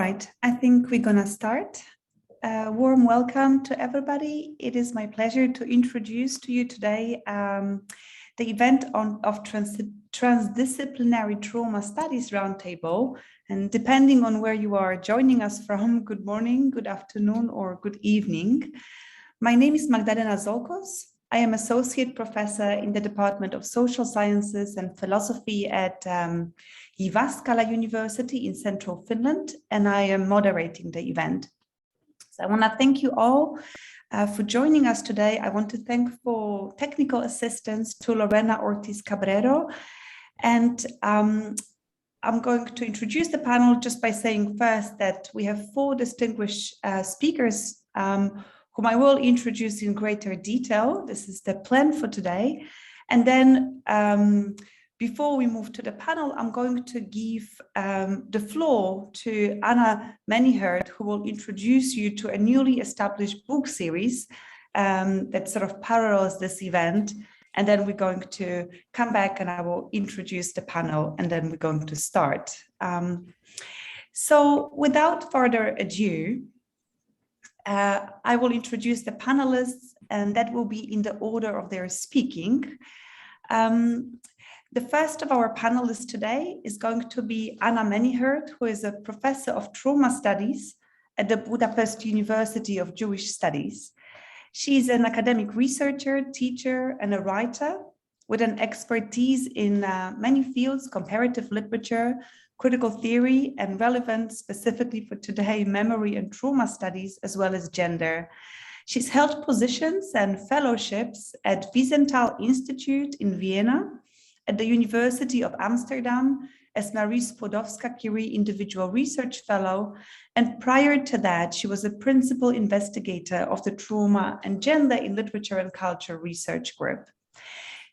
right, I think we're gonna start. Warm welcome to everybody. It is my pleasure to introduce to you today the event of Transdisciplinary Trauma Studies Roundtable. And depending on where you are joining us from, good morning, good afternoon, or good evening. My name is Magdalena Zolkos. I am Associate Professor in the Department of Social Sciences and Philosophy at Jyväskylä University in central Finland, and I am moderating the event. So I want to thank you all for joining us today. I want to thank for technical assistance to Lorena Ortiz Cabrero, and I'm going to introduce the panel just by saying first that we have four distinguished speakers whom I will introduce in greater detail. This is the plan for today. And then before we move to the panel, I'm going to give the floor to Anna Manihurt, who will introduce you to a newly established book series that sort of parallels this event. And then we're going to come back and I will introduce the panel, and then we're going to start. So without further ado, I will introduce the panelists, and that will be in the order of their speaking. The first of our panelists today is going to be Anna Manihurt, who is a professor of trauma studies at the Budapest University of Jewish Studies. She's an academic researcher, teacher, and a writer with an expertise in many fields: comparative literature, critical theory, and relevant specifically for today, memory and trauma studies, as well as gender. She's held positions and fellowships at Wiesenthal Institute in Vienna, at the University of Amsterdam as Marie Skłodowska-Curie Individual Research Fellow, and prior to that, she was a principal investigator of the Trauma and Gender in Literature and Culture Research Group.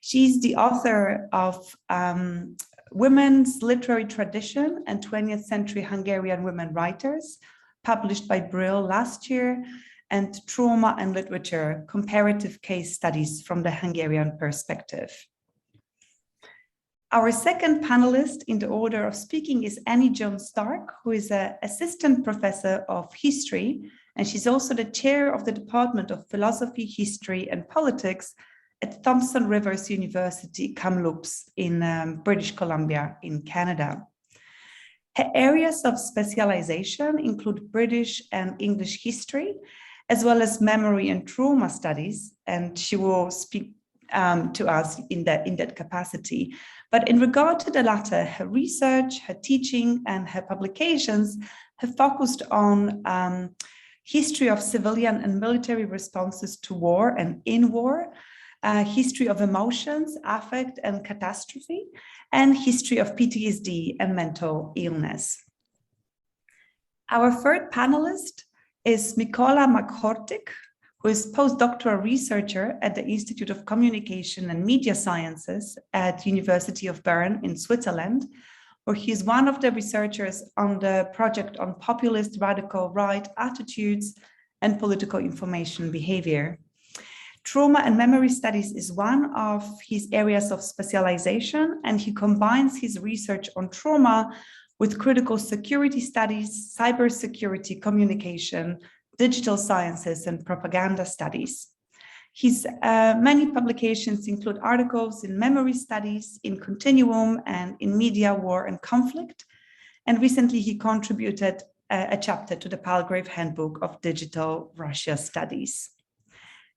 She's the author of Women's Literary Tradition and 20th Century Hungarian Women Writers, published by Brill last year, and Trauma and Literature, Comparative Case Studies from the Hungarian Perspective. Our second panelist in the order of speaking is Annie Jones-Stark, who is an assistant professor of history, and she's also the chair of the Department of Philosophy, History, and Politics at Thompson Rivers University, Kamloops in British Columbia in Canada. Her areas of specialization include British and English history, as well as memory and trauma studies, and she will speak to us in that capacity. But in regard to the latter, her research, her teaching, and her publications have focused on history of civilian and military responses to war and in war, history of emotions, affect, and catastrophe, and history of PTSD and mental illness. Our third panelist is Nicola Mccortic, who is postdoctoral researcher at the Institute of Communication and Media Sciences at University of Bern in Switzerland, where he is one of the researchers on the project on populist radical right attitudes and political information behavior. Trauma and memory studies is one of his areas of specialization, and he combines his research on trauma with critical security studies, cybersecurity, communication, digital sciences, and propaganda studies. His many publications include articles in memory studies, in Continuum, and in media, war, and conflict. And recently he contributed a chapter to the Palgrave Handbook of Digital Russia Studies.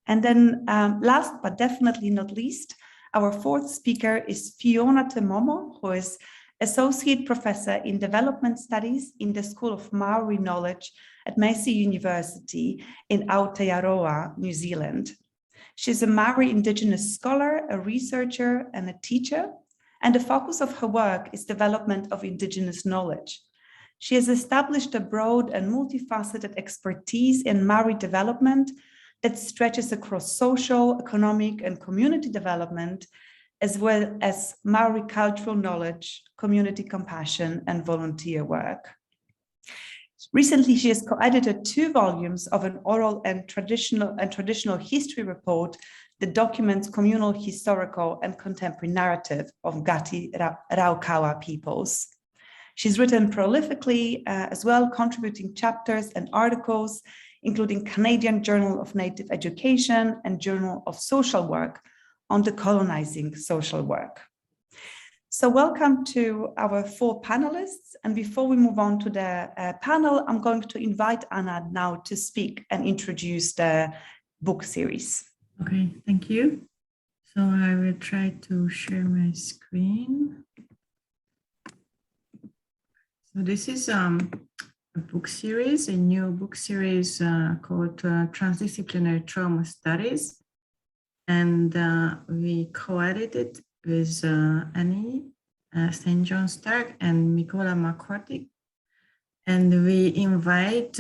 And then last but definitely not least, our fourth speaker is Fiona Te Momo, who is Associate Professor in Development Studies in the School of Maori Knowledge at Massey University in Aotearoa, New Zealand. She's a Maori Indigenous scholar, a researcher, and a teacher, and the focus of her work is development of Indigenous knowledge. She has established a broad and multifaceted expertise in Maori development that stretches across social, economic, and community development, as well as Maori cultural knowledge, community compassion, and volunteer work. Recently, she has co-edited 2 volumes of an oral and traditional history report that documents communal, historical, and contemporary narrative of Ngati Raukawa peoples. She's written prolifically as well, contributing chapters and articles, including Canadian Journal of Native Education and Journal of Social Work on decolonizing social work. So welcome to our 4 panelists. And before we move on to the panel, I'm going to invite Anna now to speak and introduce the book series. Okay, thank you. So I will try to share my screen. So this is a book series, a new book series called Transdisciplinary Trauma Studies. And we co-edited with Annie St. John Stark and Nicola Mccortic. And we invite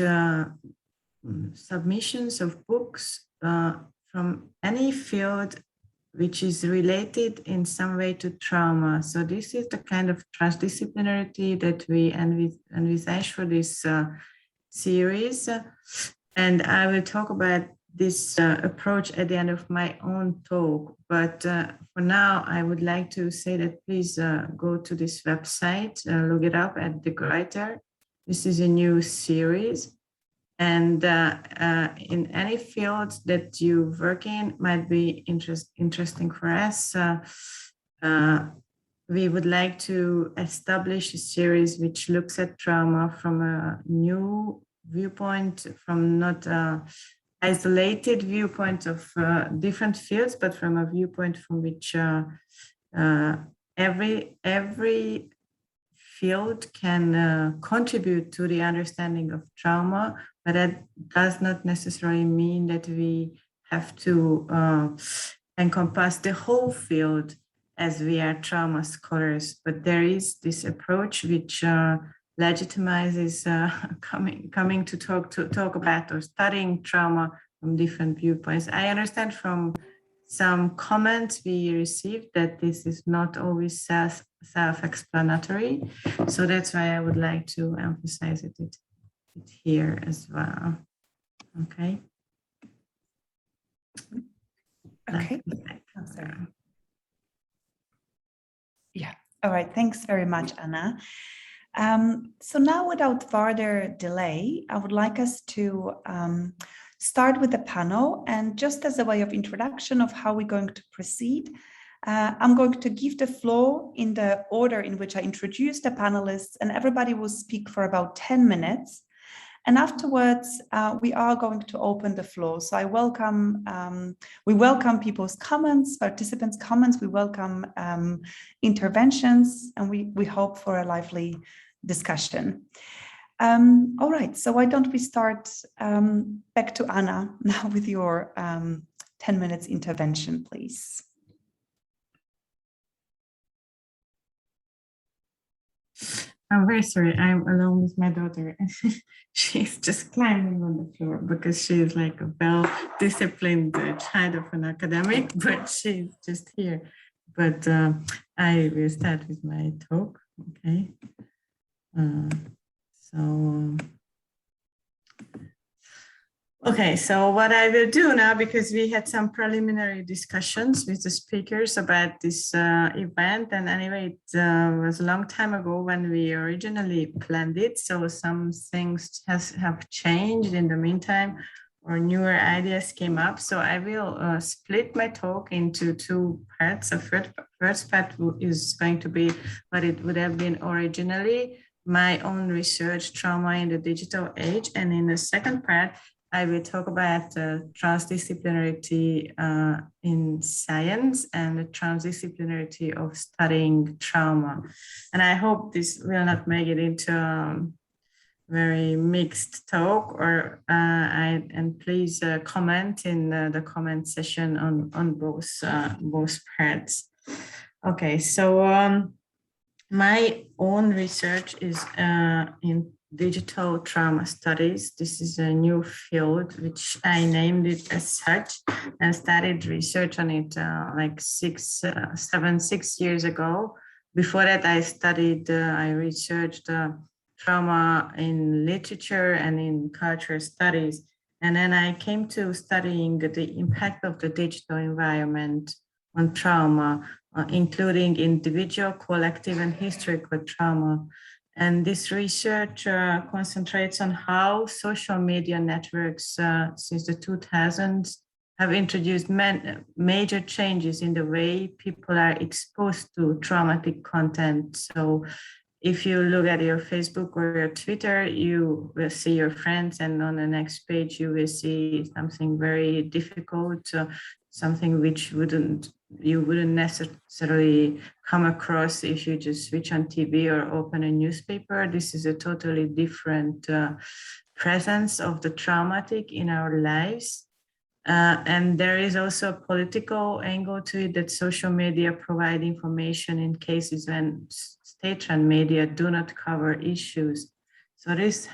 submissions of books from any field which is related in some way to trauma. So this is the kind of transdisciplinarity that we envisage for this series. And I will talk about this approach at the end of my own talk. But for now, I would like to say that please go to this website, look it up at the Gruyter. This is a new series. And in any field that you work in might be interesting for us. We would like to establish a series which looks at trauma from a new viewpoint, from not isolated viewpoint of different fields, but from a viewpoint from which every field can contribute to the understanding of trauma, but that does not necessarily mean that we have to encompass the whole field as we are trauma scholars. But there is this approach which legitimizes coming to talk about or studying trauma from different viewpoints. I understand from some comments we received that this is not always self-explanatory. So that's why I would like to emphasize it here as well. Okay. Okay. Yeah. All right. Thanks very much, Anna. So now, without further delay, I would like us to start with the panel. And just as a way of introduction of how we're going to proceed, I'm going to give the floor in the order in which I introduced the panelists, and everybody will speak for about 10 minutes. And afterwards, we are going to open the floor. So we welcome people's comments, participants' comments, we welcome interventions, and we hope for a lively discussion. All right, so why don't we start back to Anna now with your 10 minutes intervention, please. I'm very sorry, I'm alone with my daughter. She's just climbing on the floor because she's like a well-disciplined child of an academic, but she's just here. But I will start with my talk, okay? Okay, so what I will do now, because we had some preliminary discussions with the speakers about this event, and anyway, it was a long time ago when we originally planned it, so some things have changed in the meantime, or newer ideas came up. So I will split my talk into 2 parts. The first part is going to be what it would have been originally, my own research, trauma in the digital age, and in the second part, I will talk about transdisciplinarity in science and the transdisciplinarity of studying trauma. And I hope this will not make it into a very mixed talk, or and please comment in the comment session on both parts. Okay, so my own research is in digital trauma studies. This is a new field, which I named it as such, and started research on it like 6 years ago. Before that, I researched trauma in literature and in cultural studies. And then I came to studying the impact of the digital environment on trauma, including individual, collective, and historical trauma. And this research concentrates on how social media networks since the 2000s have introduced major changes in the way people are exposed to traumatic content. So if you look at your Facebook or your Twitter, you will see your friends, and on the next page, you will see something very difficult, something which you wouldn't necessarily come across if you just switch on TV or open a newspaper. This is a totally different presence of the traumatic in our lives. And there is also a political angle to it, that social media provide information in cases when state-run media do not cover issues. So this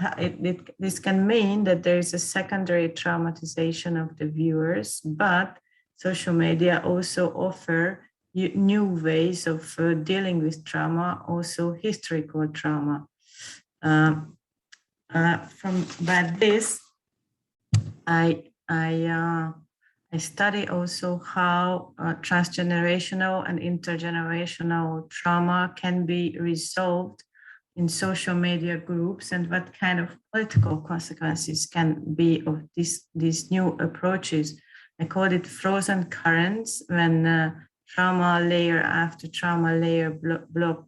can mean that there is a secondary traumatization of the viewers, but social media also offer new ways of dealing with trauma, also historical trauma. I study also how transgenerational and intergenerational trauma can be resolved in social media groups, and what kind of political consequences can be of these new approaches. I call it frozen currents, when trauma layer after trauma layer block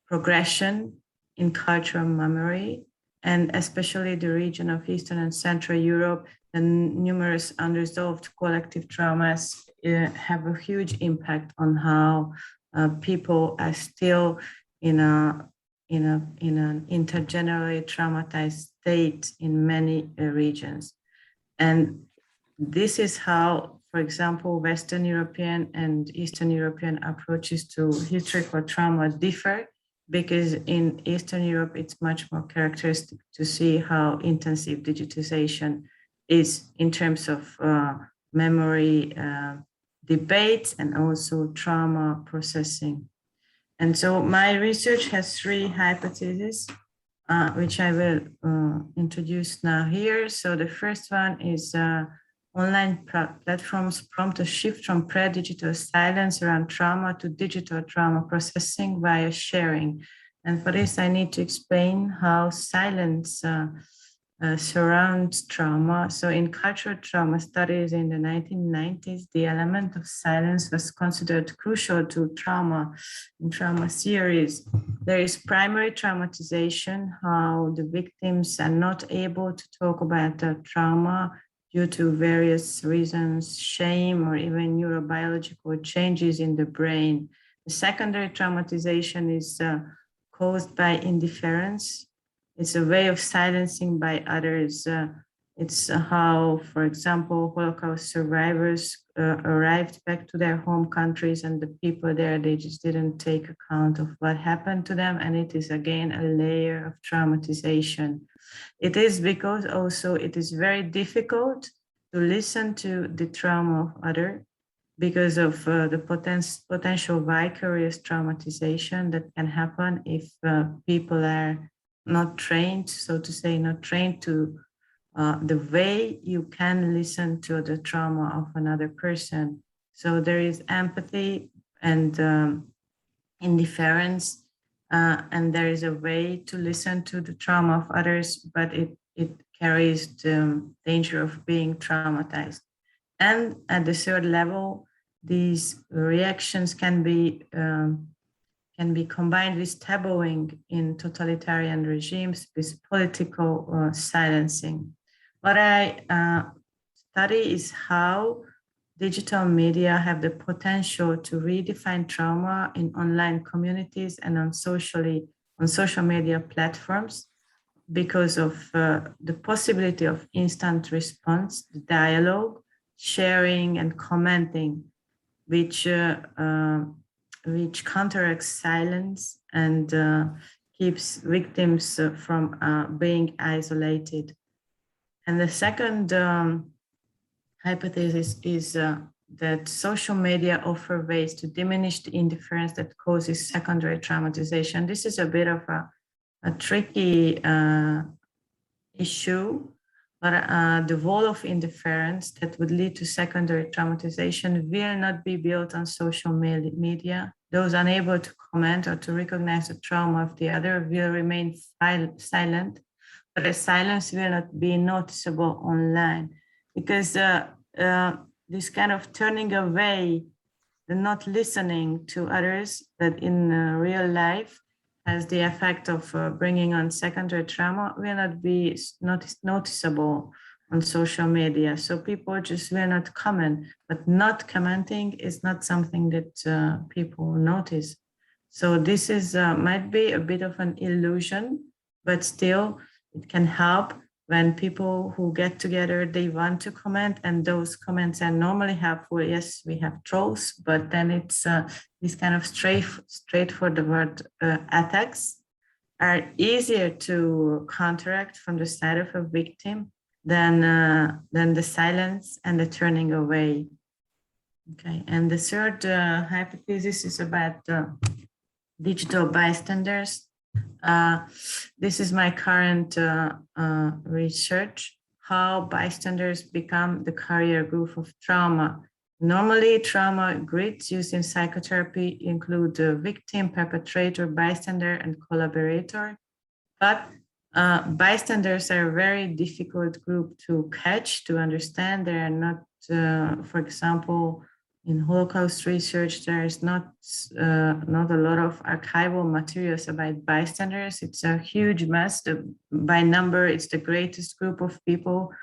progression in cultural memory, and especially the region of Eastern and Central Europe. The numerous unresolved collective traumas have a huge impact on how people are still in an intergenerationally traumatized state in many regions. And this is how, for example, Western European and Eastern European approaches to historical trauma differ, because in Eastern Europe, it's much more characteristic to see how intensive digitization is in terms of memory debates and also trauma processing. And so my research has three hypotheses, which I will introduce now here. So the first one is online platforms prompt a shift from pre-digital silence around trauma to digital trauma processing via sharing. And for this, I need to explain how silence surrounds trauma. So in cultural trauma studies in the 1990s, the element of silence was considered crucial to trauma in trauma theories. There is primary traumatization, how the victims are not able to talk about the trauma due to various reasons, shame, or even neurobiological changes in the brain. The secondary traumatization is caused by indifference. It's a way of silencing by others. It's how, for example, Holocaust survivors arrived back to their home countries, and the people there, they just didn't take account of what happened to them. And it is again a layer of traumatization. It is because also it is very difficult to listen to the trauma of others because of the potential vicarious traumatization that can happen if people are not trained, so to say, not trained to the way you can listen to the trauma of another person. So there is empathy and indifference, and there is a way to listen to the trauma of others, but it carries the danger of being traumatized. And at the third level, these reactions can be combined with tabooing in totalitarian regimes, with political silencing. What I study is how digital media have the potential to redefine trauma in online communities and on social media platforms, because of the possibility of instant response, the dialogue, sharing, and commenting, which counteracts silence and keeps victims from being isolated. And the second hypothesis is that social media offer ways to diminish the indifference that causes secondary traumatization. This is a bit of a tricky issue, But the wall of interference that would lead to secondary traumatization will not be built on social media. Those unable to comment or to recognize the trauma of the other will remain silent, but the silence will not be noticeable online, because this kind of turning away, the not listening to others, that in real life has the effect of bringing on secondary trauma, will not be noticeable on social media. So people just will not comment, but not commenting is not something that people notice. So this is might be a bit of an illusion, but still it can help when people who get together, they want to comment, and those comments are normally helpful. Yes, we have trolls, but then it's these kind of straightforward attacks are easier to counteract from the side of a victim than the silence and the turning away. Okay, and the third hypothesis is about digital bystanders. This is my current research, how bystanders become the carrier group of trauma. Normally, trauma grids used in psychotherapy include victim, perpetrator, bystander, and collaborator. But bystanders are a very difficult group to catch, to understand. They are not, for example, in Holocaust research, there is not a lot of archival materials about bystanders. It's a huge mess. By number, it's the greatest group of people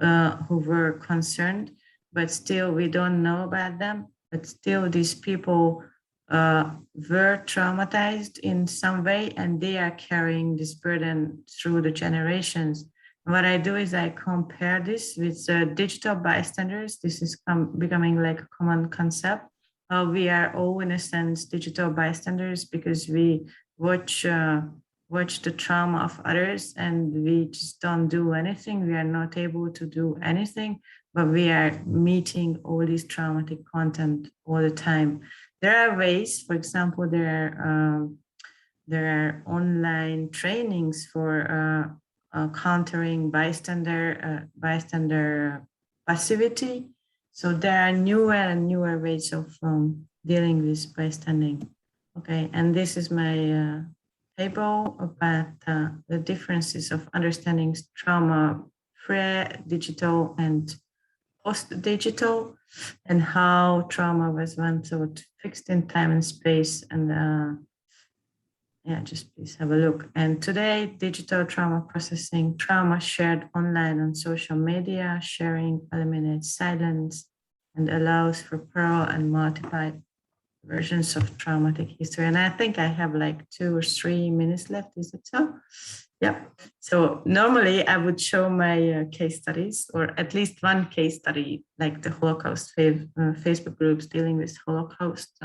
who were concerned, but still we don't know about them. But still these people were traumatized in some way, and they are carrying this burden through the generations. What I do is I compare this with digital bystanders. This is becoming like a common concept. We are all, in a sense, digital bystanders, because we watch the trauma of others and we just don't do anything. We are not able to do anything, but we are meeting all this traumatic content all the time. There are ways, for example, there are online trainings for countering bystander passivity. So there are newer and newer ways of dealing with bystanding. Okay, and this is my table about the differences of understanding trauma pre-digital and post-digital, and how trauma was one sort fixed in time and space. And yeah, just please have a look. And today, digital trauma processing, trauma shared online on social media, sharing eliminates silence and allows for plural and multiplied versions of traumatic history. And I think I have like 2 or 3 minutes left, is it so? Yeah. So normally I would show my case studies, or at least one case study, like the Holocaust Facebook groups dealing with Holocaust,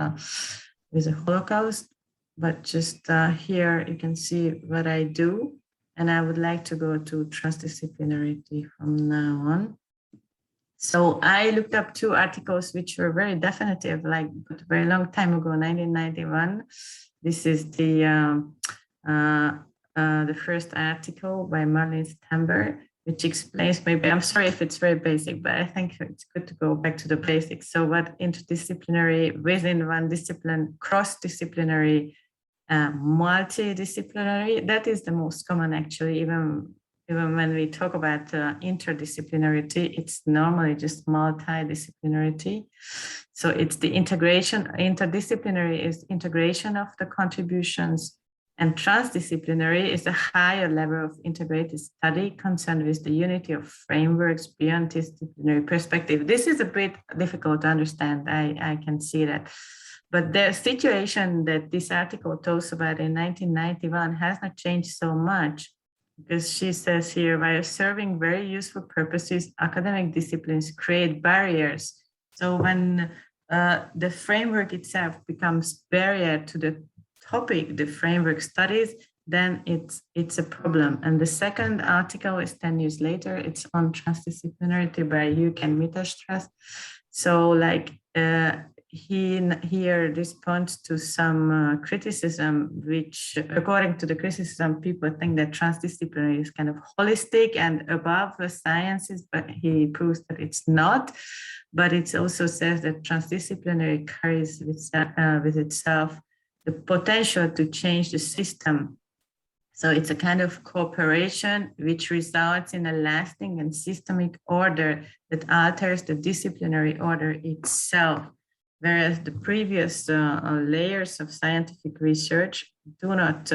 But just here you can see what I do. And I would like to go to transdisciplinarity from now on. So I looked up 2 articles which were very definitive, like a very long time ago, 1991. This is the first article by Marlene Stamber, which explains, maybe, I'm sorry if it's very basic, but I think it's good to go back to the basics. So what interdisciplinary, within one discipline, cross-disciplinary, multidisciplinary, that is the most common, actually. Even when we talk about interdisciplinarity, it's normally just multidisciplinarity. So it's the integration. Interdisciplinary is integration of the contributions, and transdisciplinary is a higher level of integrated study concerned with the unity of frameworks beyond disciplinary perspective. This is a bit difficult to understand. I can see that. But the situation that this article talks about in 1991 has not changed so much, because she says here, by serving very useful purposes, academic disciplines create barriers. So when the framework itself becomes barrier to the topic, the framework studies, then it's a problem. And the second article is 10 years later. It's on transdisciplinarity by Jürgen Mitterstrass. So like he here responds to some criticism, which according to the criticism, people think that transdisciplinary is kind of holistic and above the sciences, but he proves that it's not. But it also says that transdisciplinary carries with itself the potential to change the system. So it's a kind of cooperation which results in a lasting and systemic order that alters the disciplinary order itself. Whereas the previous layers of scientific research do not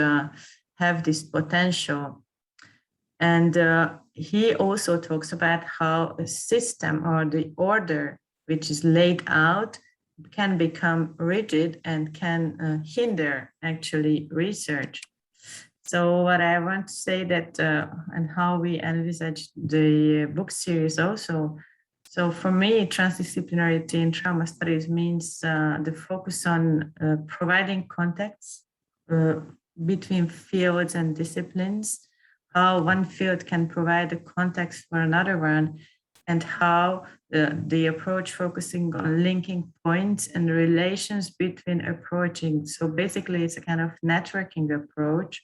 have this potential. And he also talks about how a system or the order which is laid out can become rigid and can hinder actually research. So what I want to say that and how we envisage the book series also. So for me, transdisciplinarity in trauma studies means the focus on providing context between fields and disciplines, how one field can provide a context for another one, and how the approach focusing on linking points and relations between approaching. So basically it's a kind of networking approach.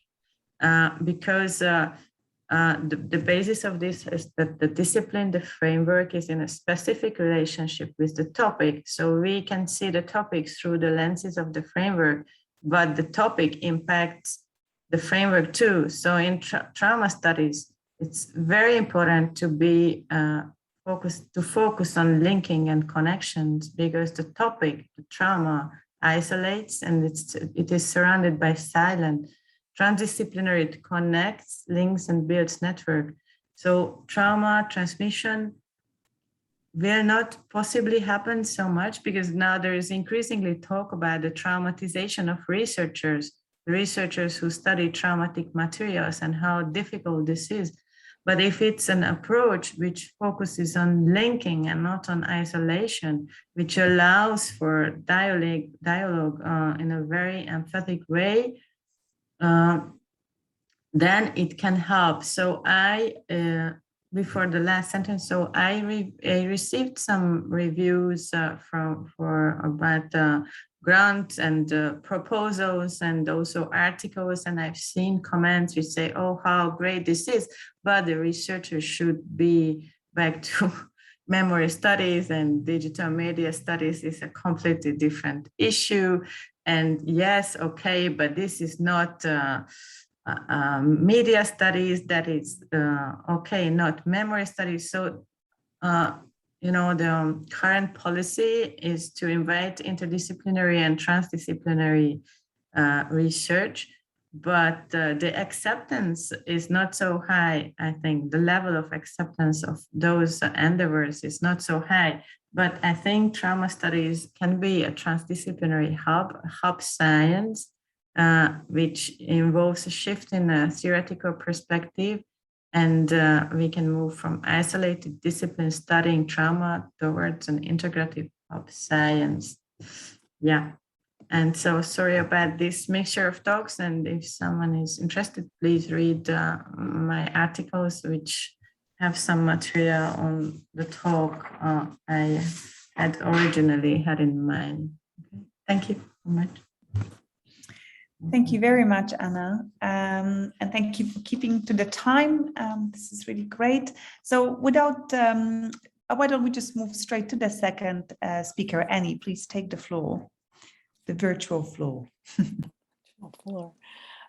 Because the basis of this is that the discipline, the framework is in a specific relationship with the topic. So we can see the topic through the lenses of the framework, but the topic impacts the framework too. So in trauma studies, it's very important to be focus on linking and connections, because the topic, the trauma, isolates and it is surrounded by silence. Transdisciplinary connects, links, and builds network. So trauma transmission will not possibly happen so much because now there is increasingly talk about the traumatization of researchers who study traumatic materials and how difficult this is. But if it's an approach which focuses on linking and not on isolation, which allows for dialogue in a very emphatic way, then it can help. So before the last sentence, so I received some reviews about grants and proposals and also articles, and I've seen comments which say, oh, how great this is, but the researchers should be back to memory studies, and digital media studies is a completely different issue. And yes, okay, but this is not media studies, that is okay, not memory studies. So, the current policy is to invite interdisciplinary and transdisciplinary research, but the acceptance is not so high. I think the level of acceptance of those endeavors is not so high. But I think trauma studies can be a transdisciplinary hub science, which involves a shift in a theoretical perspective. And we can move from isolated disciplines studying trauma towards an integrative hub science. Yeah. And so sorry about this mixture of talks. And if someone is interested, please read my articles, which have some material on the talk I had originally had in mind. Okay. Thank you so much. Thank you very much, Anna. And thank you for keeping to the time. This is really great. So without, why don't we just move straight to the second speaker, Annie, please take the floor, the virtual floor.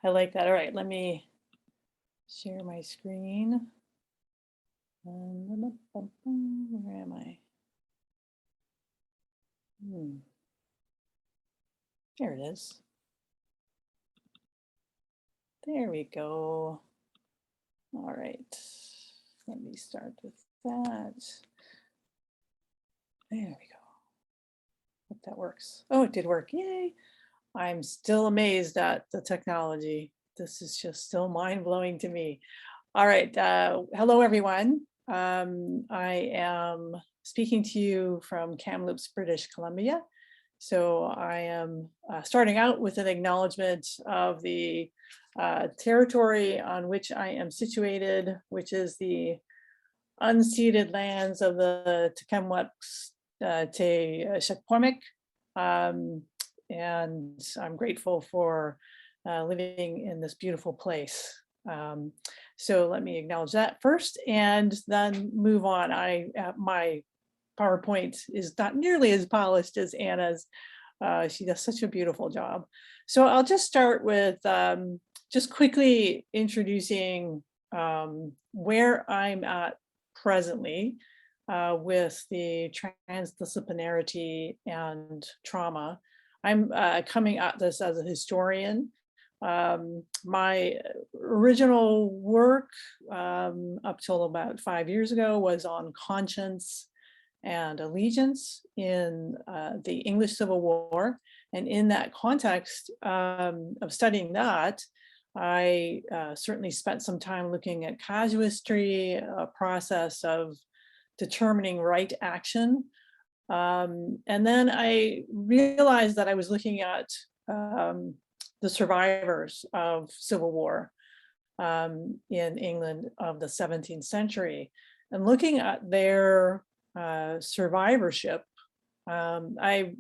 I like that. All right, let me share my screen. Where am I? There it is. There we go. All right, let me start with that. There we go. Hope that works. Oh, it did work. Yay. I'm still amazed at the technology. This is just still mind-blowing to me. All right. Hello, everyone. I am speaking to you from Kamloops, British Columbia. So I am starting out with an acknowledgement of the territory on which I am situated, which is the unceded lands of the Te Momo And I'm grateful for living in this beautiful place. So let me acknowledge that first and then move on. My PowerPoint is not nearly as polished as Anna's. She does such a beautiful job. So I'll just start with just quickly introducing where I'm at presently with the transdisciplinarity and trauma. I'm coming at this as a historian. My original work up till about 5 years ago was on conscience and allegiance in the English Civil War. And in that context of studying that, I certainly spent some time looking at casuistry, a process of determining right action. And then I realized that I was looking at the survivors of Civil War in England of the 17th century. And looking at their survivorship, I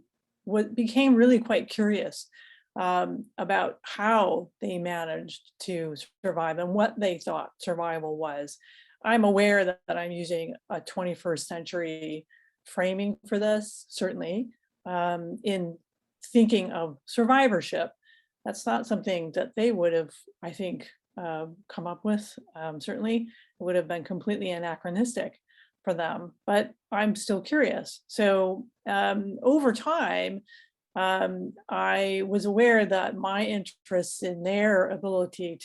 became really quite curious about how they managed to survive and what they thought survival was. I'm aware that I'm using a 21st century framing for this, certainly, in thinking of survivorship. That's not something that they would have, I think, come up with. Certainly, it would have been completely anachronistic for them, but I'm still curious. So over time, I was aware that my interest in their ability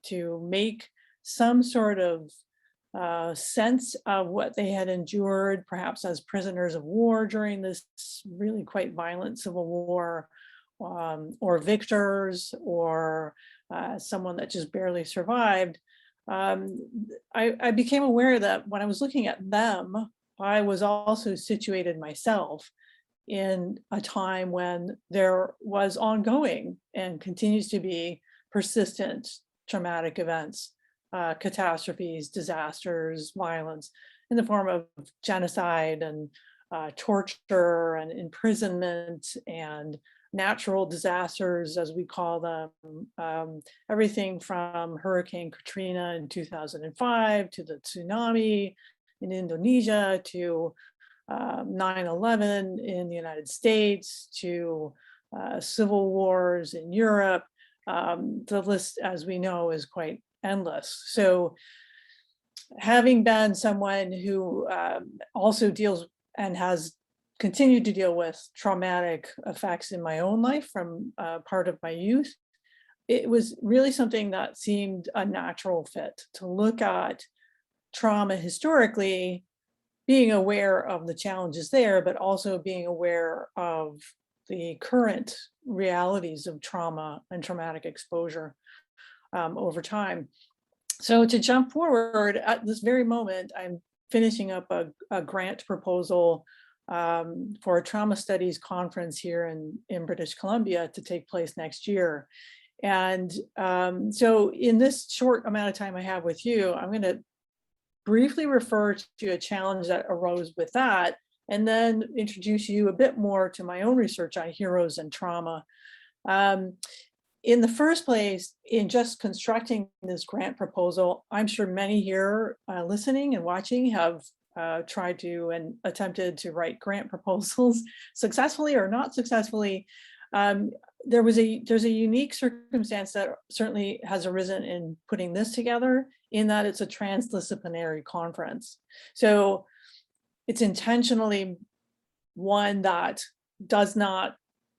to make some sort of sense of what they had endured, perhaps as prisoners of war during this really quite violent civil war, or victors, or someone that just barely survived. I became aware that when I was looking at them, I was also situated myself in a time when there was ongoing and continues to be persistent traumatic events, catastrophes, disasters, violence in the form of genocide and torture and imprisonment and natural disasters, as we call them, everything from Hurricane Katrina in 2005 to the tsunami in Indonesia to 9/11 in the United States to civil wars in Europe. The list, as we know, is quite endless. So having been someone who also deals and has continued to deal with traumatic effects in my own life from part of my youth, it was really something that seemed a natural fit to look at trauma historically, being aware of the challenges there, but also being aware of the current realities of trauma and traumatic exposure over time. So to jump forward, at this very moment, I'm finishing up a grant proposal for a trauma studies conference here in British Columbia to take place next year. And so in this short amount of time I have with you, I'm going to briefly refer to a challenge that arose with that, and then introduce you a bit more to my own research on heroes and trauma. In the first place, in just constructing this grant proposal, I'm sure many here listening and watching have tried to and attempted to write grant proposals successfully or not successfully. There's a unique circumstance that certainly has arisen in putting this together, in that it's a transdisciplinary conference. So it's intentionally one that does not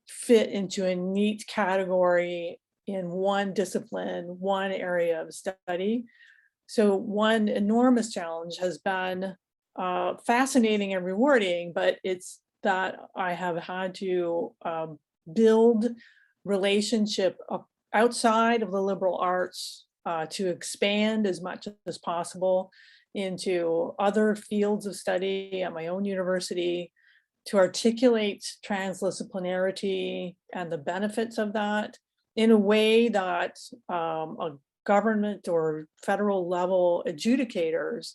fit into a neat category in one discipline, one area of study. So one enormous challenge has been fascinating and rewarding, but it's that I have had to build relationship outside of the liberal arts to expand as much as possible into other fields of study at my own university, to articulate transdisciplinarity and the benefits of that in a way that a government or federal level adjudicators,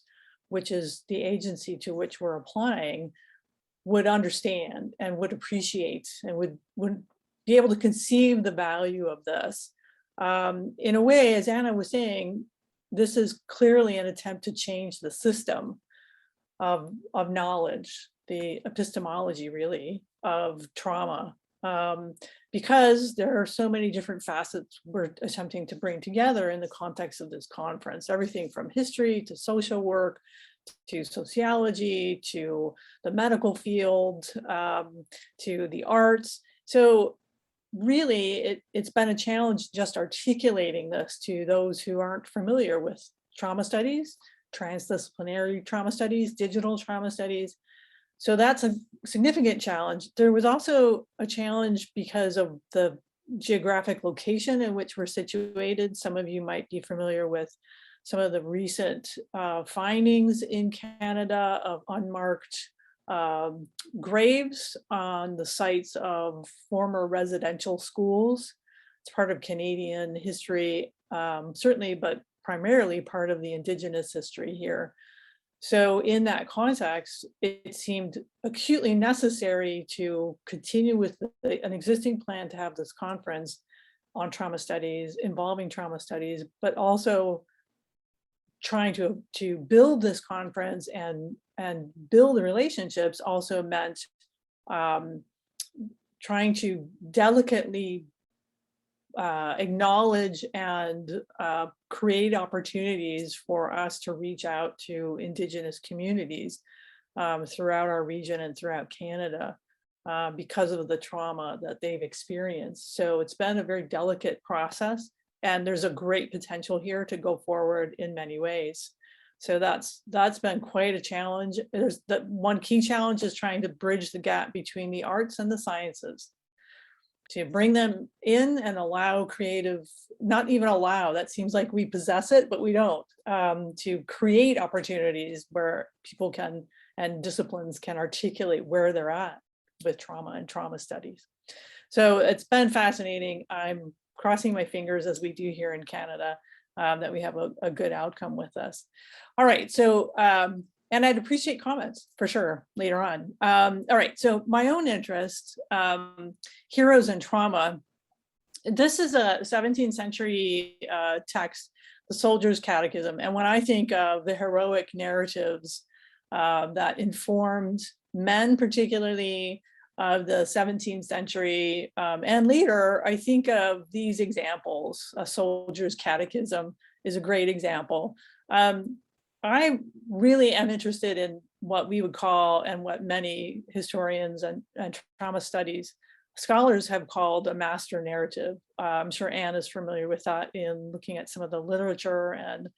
which is the agency to which we're applying, would understand and would appreciate and would be able to conceive the value of this. In a way, as Anna was saying, this is clearly an attempt to change the system of knowledge, the epistemology really of trauma, because there are so many different facets we're attempting to bring together in the context of this conference, everything from history to social work, to sociology, to the medical field, to the arts. So really, it's been a challenge just articulating this to those who aren't familiar with trauma studies, transdisciplinary trauma studies, digital trauma studies. So that's a significant challenge. There was also a challenge because of the geographic location in which we're situated. Some of you might be familiar with some of the recent findings in Canada of unmarked graves on the sites of former residential schools. It's part of Canadian history, certainly, but primarily part of the Indigenous history here. So in that context, it seemed acutely necessary to continue with an existing plan to have this conference on trauma studies, involving trauma studies, but also trying to build this conference and build the relationships also meant trying to delicately acknowledge and create opportunities for us to reach out to Indigenous communities throughout our region and throughout Canada because of the trauma that they've experienced. So it's been a very delicate process, and there's a great potential here to go forward in many ways. So that's been quite a challenge. There's the one key challenge is trying to bridge the gap between the arts and the sciences, to bring them in and allow creative, not even allow, that seems like we possess it, but we don't, to create opportunities where people can and disciplines can articulate where they're at with trauma and trauma studies. So it's been fascinating. I'm crossing my fingers, as we do here in Canada, that we have a good outcome with this. All right, so, and I'd appreciate comments for sure later on. All right, so my own interest, Heroes and Trauma. This is a 17th century text, the Soldier's Catechism. And when I think of the heroic narratives that informed men, particularly of the 17th century and later, I think of these examples. A Soldier's Catechism is a great example. I really am interested in what we would call, and what many historians and trauma studies scholars have called, a master narrative. I'm sure Anne is familiar with that in looking at some of the literature and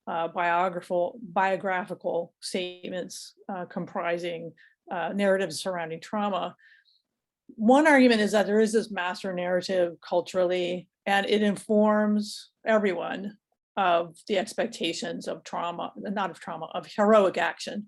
biographical statements comprising narratives surrounding trauma. One argument is that there is this master narrative culturally, and it informs everyone of the expectations of trauma, not of trauma, of heroic action.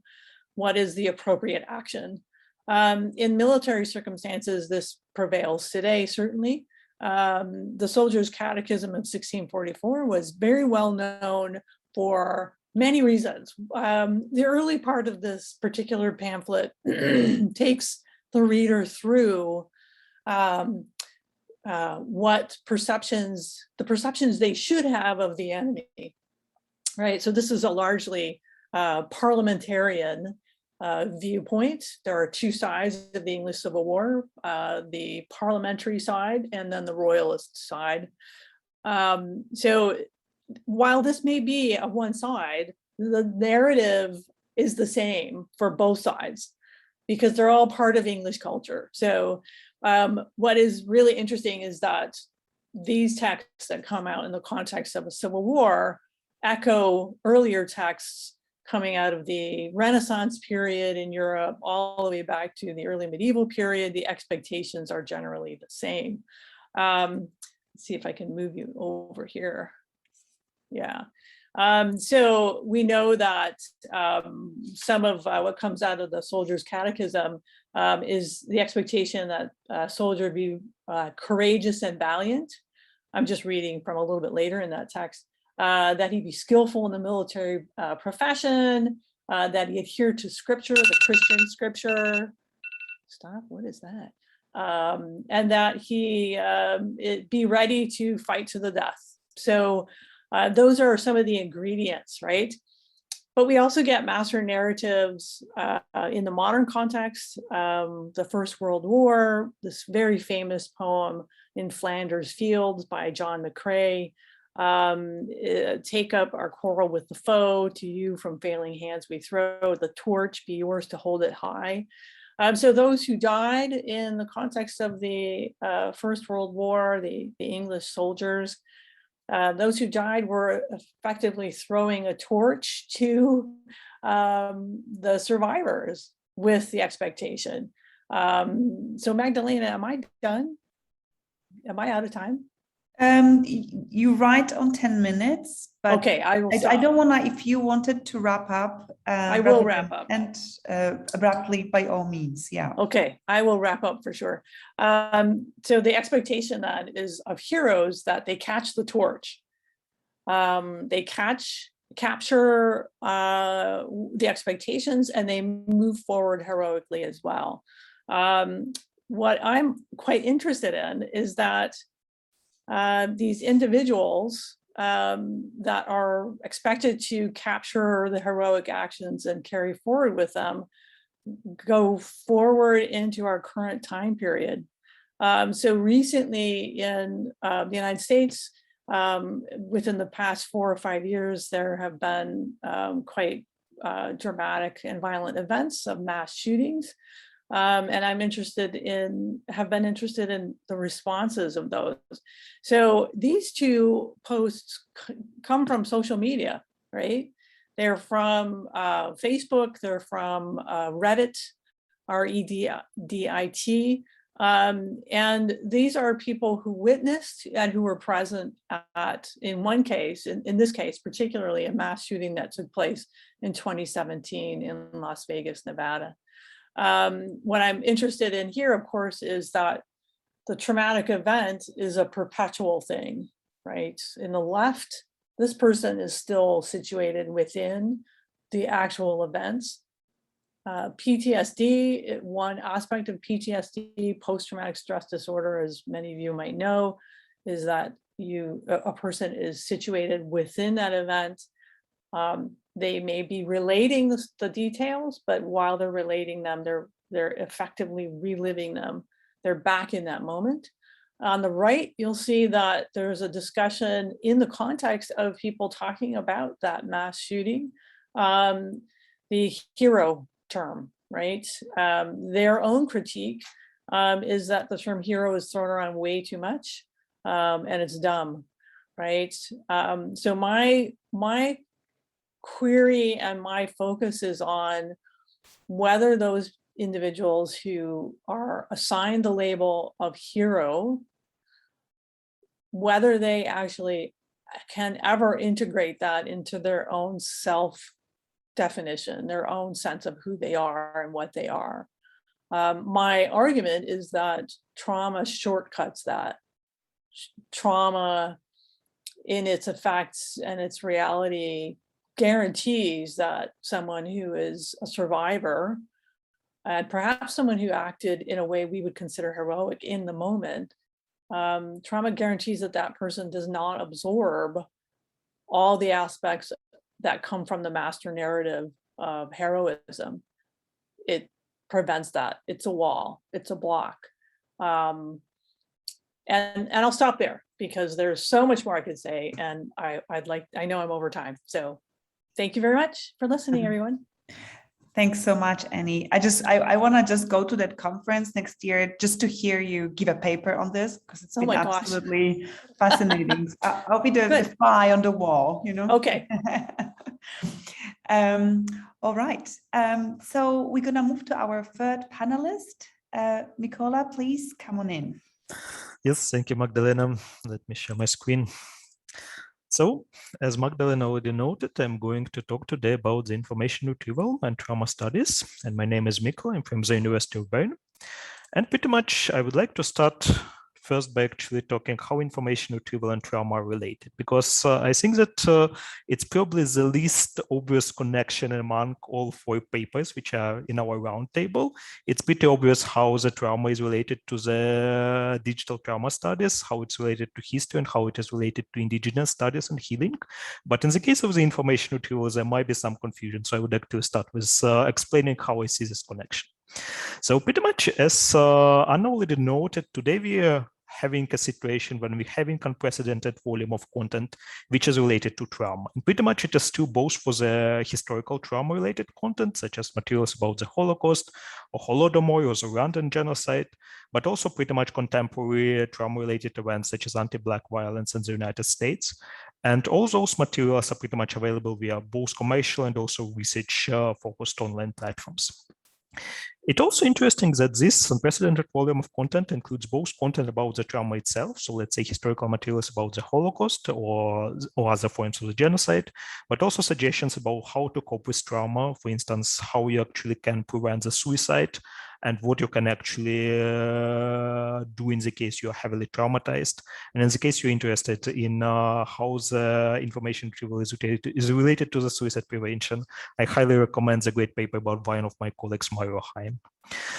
What is the appropriate action? In military circumstances, this prevails today, certainly. The Soldier's Catechism of 1644 was very well known for many reasons. The early part of this particular pamphlet takes the reader through what the perceptions they should have of the enemy, right? So this is a largely parliamentarian viewpoint. There are two sides of the English Civil War, the parliamentary side and then the royalist side. So while this may be a one side, the narrative is the same for both sides because they're all part of English culture. So what is really interesting is that these texts that come out in the context of a civil war echo earlier texts coming out of the Renaissance period in Europe, all the way back to the early medieval period. The expectations are generally the same. Let's see if I can move you over here. Yeah. So we know that some of what comes out of the Soldier's Catechism is the expectation that a soldier be courageous and valiant. I'm just reading from a little bit later in that text. That he be skillful in the military profession, that he adhere to scripture, the Christian scripture, stop, what is that? And that he be ready to fight to the death. So those are some of the ingredients, right? But we also get master narratives in the modern context. The First World War, this very famous poem in Flanders Fields by John McCrae, take up our quarrel with the foe, to you from failing hands we throw, the torch be yours to hold it high. So those who died in the context of the First World War, the English soldiers, those who died were effectively throwing a torch to the survivors with the expectation. So Magdalena, am I done? Am I out of time? You write on 10 minutes, but okay, I don't want to, if you wanted to wrap up. I will wrap up. And abruptly, by all means, yeah. Okay, I will wrap up for sure. So the expectation then is of heroes that they catch the torch. They capture the expectations, and they move forward heroically as well. What I'm quite interested in is that these individuals that are expected to capture the heroic actions and carry forward with them go forward into our current time period. So recently in the United States, within the past 4 or 5 years, there have been quite dramatic and violent events of mass shootings. And have been interested in the responses of those. So these two posts come from social media, right? They're from Facebook, they're from Reddit, REDIT. And these are people who witnessed and who were present at, in one case, in this case, particularly a mass shooting that took place in 2017 in Las Vegas, Nevada. What I'm interested in here, of course, is that the traumatic event is a perpetual thing, right? In the left, this person is still situated within the actual events. PTSD, one aspect of PTSD, post-traumatic stress disorder, as many of you might know, is that a person is situated within that event. They may be relating the details, but while they're relating them, they're effectively reliving them. They're back in that moment. On the right, you'll see that there's a discussion in the context of people talking about that mass shooting, the hero term, right? Their own critique is that the term hero is thrown around way too much, and it's dumb, right? So my query and my focus is on whether those individuals who are assigned the label of hero, whether they actually can ever integrate that into their own self definition, their own sense of who they are and what they are. My argument is that trauma shortcuts that. Trauma in its effects and its reality guarantees that someone who is a survivor, and perhaps someone who acted in a way we would consider heroic in the moment, trauma guarantees that that person does not absorb all the aspects that come from the master narrative of heroism. It prevents that. It's a wall, it's a block. And I'll stop there because there's so much more I could say, and I know I'm over time. So thank you very much for listening, everyone. Thanks so much, Annie. I want to just go to that conference next year just to hear you give a paper on this, because it's been absolutely fascinating. I'll be the fly on the wall, you know? Okay. All right. So we're going to move to our third panelist. Nicola, please come on in. Yes, thank you, Magdalena. Let me share my screen. So, as Magdalena already noted, I'm going to talk today about the information retrieval and trauma studies. And my name is Mikko. I'm from the University of Bern. And pretty much I would like to start first by actually talking how information retrieval and trauma are related, because I think that it's probably the least obvious connection among all 4 papers which are in our roundtable. It's pretty obvious how the trauma is related to the digital trauma studies, how it's related to history, and how it is related to indigenous studies and healing. But in the case of the information retrieval, there might be some confusion. So I would like to start with explaining how I see this connection. So pretty much, as Anna already noted, today we are having a situation when we're having unprecedented volume of content which is related to trauma. And pretty much it is true both for the historical trauma-related content, such as materials about the Holocaust or Holodomor or the Rwandan genocide, but also pretty much contemporary trauma-related events such as anti-Black violence in the United States. And all those materials are pretty much available via both commercial and also research-focused online platforms. It's also interesting that this unprecedented volume of content includes both content about the trauma itself, so let's say historical materials about the Holocaust or other forms of the genocide, but also suggestions about how to cope with trauma, for instance, how you actually can prevent the suicide and what you can actually do in the case you are heavily traumatized. And in the case you're interested in how the information retrieval is related to the suicide prevention, I highly recommend the great paper about one of my colleagues, Mario Haim.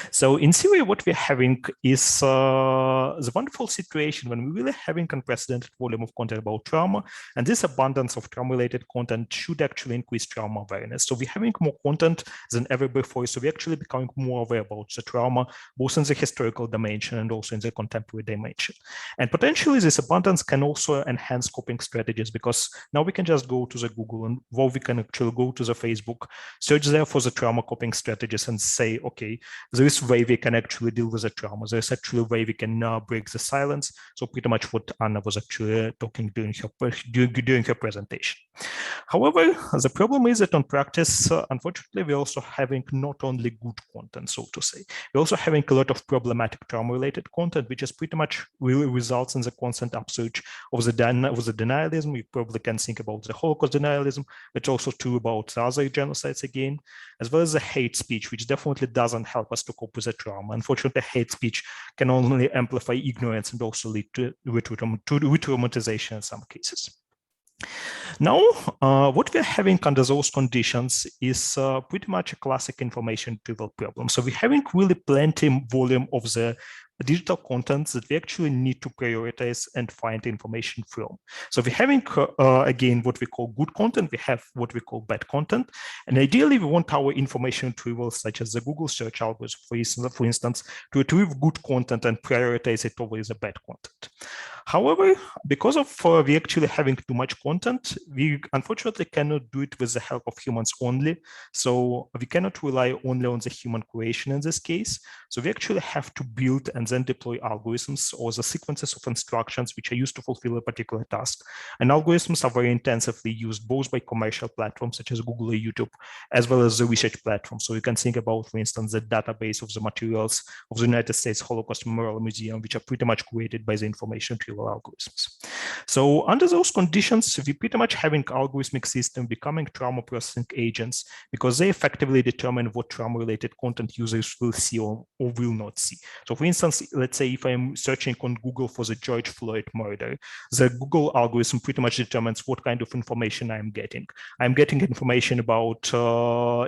So in theory, what we're having is the wonderful situation when we're really having unprecedented volume of content about trauma, and this abundance of trauma-related content should actually increase trauma awareness. So we're having more content than ever before, so we're actually becoming more aware about the trauma, both in the historical dimension and also in the contemporary dimension. And potentially this abundance can also enhance coping strategies, because now we can just go to the Google and we can actually go to the Facebook, search there for the trauma coping strategies and say, okay, there is a way we can actually deal with the trauma. There's actually a way we can break the silence. So pretty much what Anna was actually talking during her presentation. However, the problem is that on practice, unfortunately, we're also having not only good content, so to say. We're also having a lot of problematic trauma-related content, which is pretty much really results in the constant upsurge of the denialism. We probably can think about the Holocaust denialism, but also true about other genocides again, as well as the hate speech, which definitely doesn't help us to cope with the trauma. Unfortunately, hate speech can only amplify ignorance and also lead to re-traumatization in some cases. Now, what we're having under those conditions is pretty much a classic information retrieval problem. So we're having really plenty volume of the digital contents that we actually need to prioritize and find information from. So we're having, again, what we call good content. We have what we call bad content. And ideally, we want our information retrieval, such as the Google search algorithm, for instance, to retrieve good content and prioritize it over the bad content. However, because of we actually having too much content, we unfortunately cannot do it with the help of humans only. So we cannot rely only on the human creation in this case. So we actually have to build and then deploy algorithms or the sequences of instructions which are used to fulfill a particular task. And algorithms are very intensively used both by commercial platforms such as Google or YouTube, as well as the research platforms. So you can think about, for instance, the database of the materials of the United States Holocaust Memorial Museum, which are pretty much created by the information retrieval algorithms. So under those conditions, we pretty much having algorithmic system becoming trauma processing agents, because they effectively determine what trauma-related content users will see or will not see. So for instance, let's say if I'm searching on Google for the George Floyd murder, the Google algorithm pretty much determines what kind of information I'm getting. I'm getting information about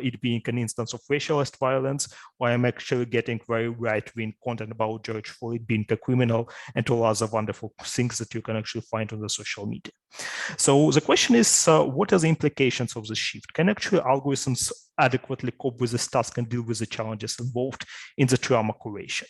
it being an instance of racialized violence, or I'm actually getting very right-wing content about George Floyd being a criminal and all other wonderful things that you can actually find on the social media. So the question is, what are the implications of this shift? Can actually algorithms adequately cope with this task and deal with the challenges involved in the trauma curation?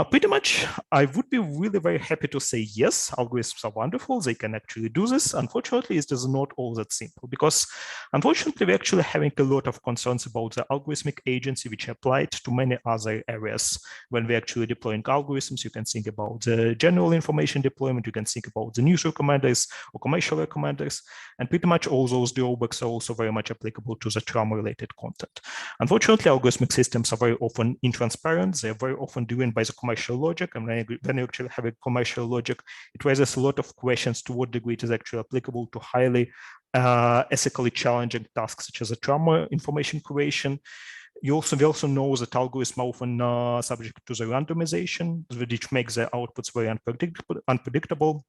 Pretty much, I would be really very happy to say yes, algorithms are wonderful, they can actually do this. Unfortunately, it is not all that simple, because unfortunately, we're actually having a lot of concerns about the algorithmic agency, which applied to many other areas. When we're actually deploying algorithms, you can think about the general information deployment, you can think about the news recommenders or commercial recommenders, and pretty much all those drawbacks are also very much applicable to the trauma-related content. Unfortunately, algorithmic systems are very often intransparent, they're very often driven by the commercial logic, and when you actually have a commercial logic, it raises a lot of questions to what degree it is actually applicable to highly ethically challenging tasks such as a trauma information creation. We also know that algorithms are often subject to the randomization, which makes the outputs very unpredictable.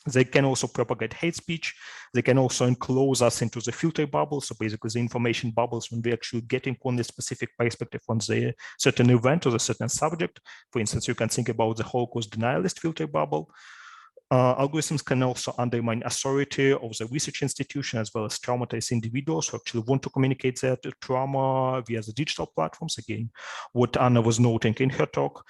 They can also propagate hate speech. They can also enclose us into the filter bubble. So basically the information bubbles when we're actually getting only specific perspective on the certain event or the certain subject. For instance, you can think about the Holocaust denialist filter bubble. Algorithms can also undermine authority of the research institution, as well as traumatize individuals who actually want to communicate their trauma via the digital platforms. Again, what Anna was noting in her talk.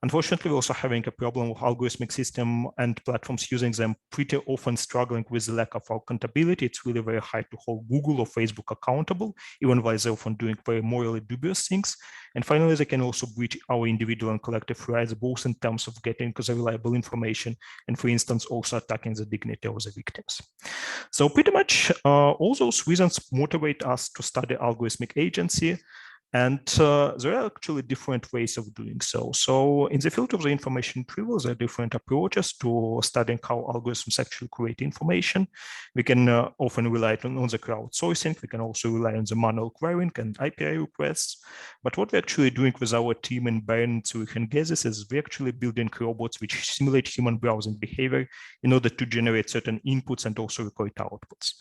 Unfortunately, we're also having a problem with algorithmic system and platforms using them pretty often struggling with the lack of accountability. It's really very hard to hold Google or Facebook accountable, even while they're often doing very morally dubious things. And finally, they can also breach our individual and collective rights, both in terms of getting the reliable information and, for instance, also attacking the dignity of the victims. So pretty much all those reasons motivate us to study algorithmic agency. And there are actually different ways of doing so. So in the field of the information retrieval, there are different approaches to studying how algorithms actually create information. We can often rely on the crowdsourcing. We can also rely on the manual querying and API requests. But what we're actually doing with our team in Bern, Zurich, and Gesis is we're actually building robots which simulate human browsing behavior in order to generate certain inputs and also record outputs.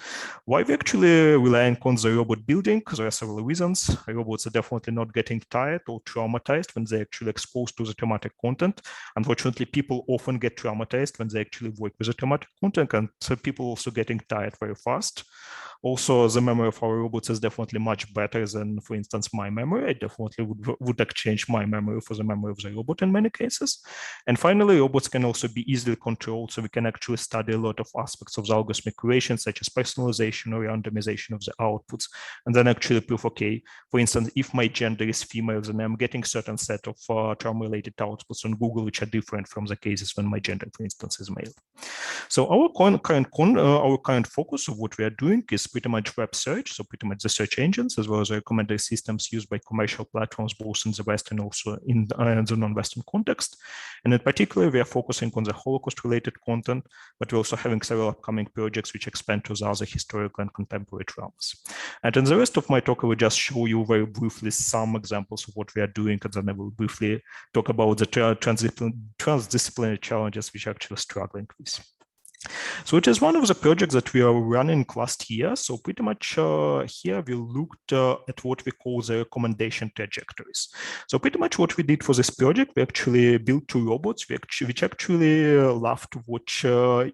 Why we're actually relying on the robot building? There are several reasons. Robots are definitely not getting tired or traumatized when they're actually exposed to the traumatic content. Unfortunately, people often get traumatized when they actually work with the traumatic content, and so people also getting tired very fast. Also, the memory of our robots is definitely much better than, for instance, my memory. I definitely would exchange my memory for the memory of the robot in many cases. And finally, robots can also be easily controlled, so we can actually study a lot of aspects of the algorithmic creation, such as personalization or randomization of the outputs, and then actually prove, okay, for instance, if my gender is female, then I'm getting certain set of trauma-related outputs on Google, which are different from the cases when my gender, for instance, is male. So our current focus of what we are doing is pretty much web search, so pretty much the search engines, as well as the recommender systems used by commercial platforms, both in the West and also in the non-Western context. And in particular, we are focusing on the Holocaust-related content, but we're also having several upcoming projects which expand to the other historical and contemporary traumas. And in the rest of my talk, I will just show you very briefly some examples of what we are doing, and then I will briefly talk about the transdisciplinary challenges which are actually struggling with. So it is one of the projects that we are running last year. So pretty much here we looked at what we call the recommendation trajectories. So pretty much what we did for this project, we actually built two robots which actually love to watch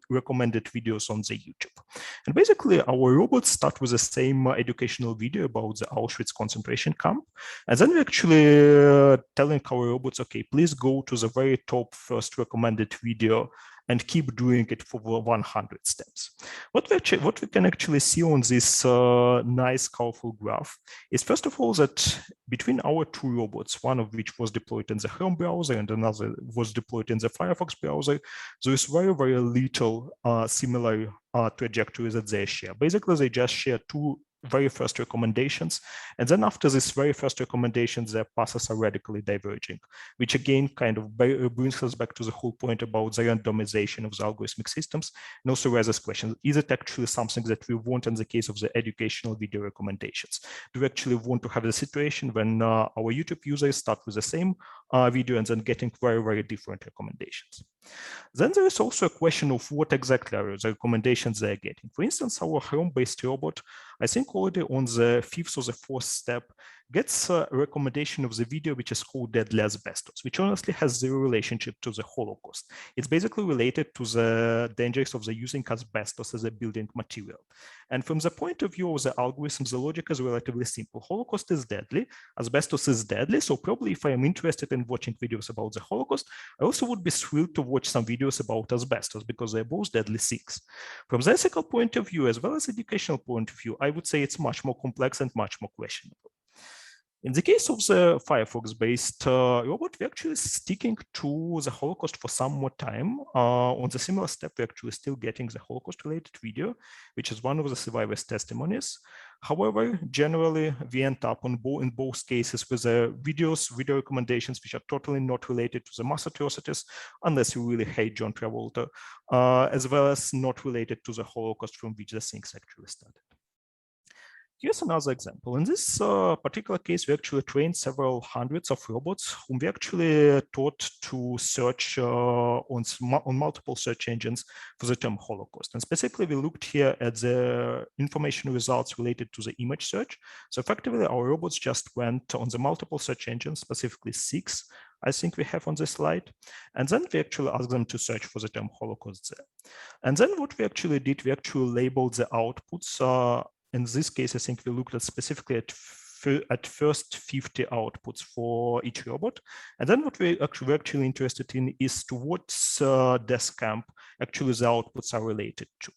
recommended videos on the YouTube. And basically our robots start with the same educational video about the Auschwitz concentration camp. And then we actually telling our robots, okay, please go to the very top first recommended video and keep doing it for 100 steps. What we can actually see on this nice, colorful graph is, first of all, that between our two robots, one of which was deployed in the Chrome browser and another was deployed in the Firefox browser, there is very, very little similar trajectories that they share. Basically, they just share two very first recommendations. And then after this very first recommendations, their paths are radically diverging, which again kind of brings us back to the whole point about the randomization of the algorithmic systems, and also raises questions. Is it actually something that we want in the case of the educational video recommendations? Do we actually want to have the situation when our YouTube users start with the same video and then getting very, very different recommendations? Then there is also a question of what exactly are the recommendations they're getting. For instance, our Chrome-based robot, I think already on the fifth or the fourth step, gets a recommendation of the video which is called Deadly Asbestos, which honestly has zero relationship to the Holocaust. It's basically related to the dangers of the using asbestos as a building material. And from the point of view of the algorithms, the logic is relatively simple. Holocaust is deadly, asbestos is deadly, so probably if I am interested in watching videos about the Holocaust, I also would be thrilled to watch some videos about asbestos because they're both deadly things. From the ethical point of view, as well as educational point of view, I would say it's much more complex and much more questionable. In the case of the Firefox-based robot, we're actually sticking to the Holocaust for some more time. On the similar step, we're actually still getting the Holocaust-related video, which is one of the survivors' testimonies. However, generally, we end up in both cases with video recommendations which are totally not related to the mass atrocities, unless you really hate John Travolta, as well as not related to the Holocaust from which the things actually started. Here's another example. In this particular case, we actually trained several hundreds of robots whom we actually taught to search on multiple search engines for the term Holocaust. And specifically, we looked here at the information results related to the image search. So effectively, our robots just went on the multiple search engines, specifically 6, I think we have on this slide. And then we actually asked them to search for the term Holocaust there. And then what we actually did, we actually labeled the outputs. In this case, I think we looked at specifically at first 50 outputs for each robot. And then what we're actually interested in is to what death camp actually the outputs are related to.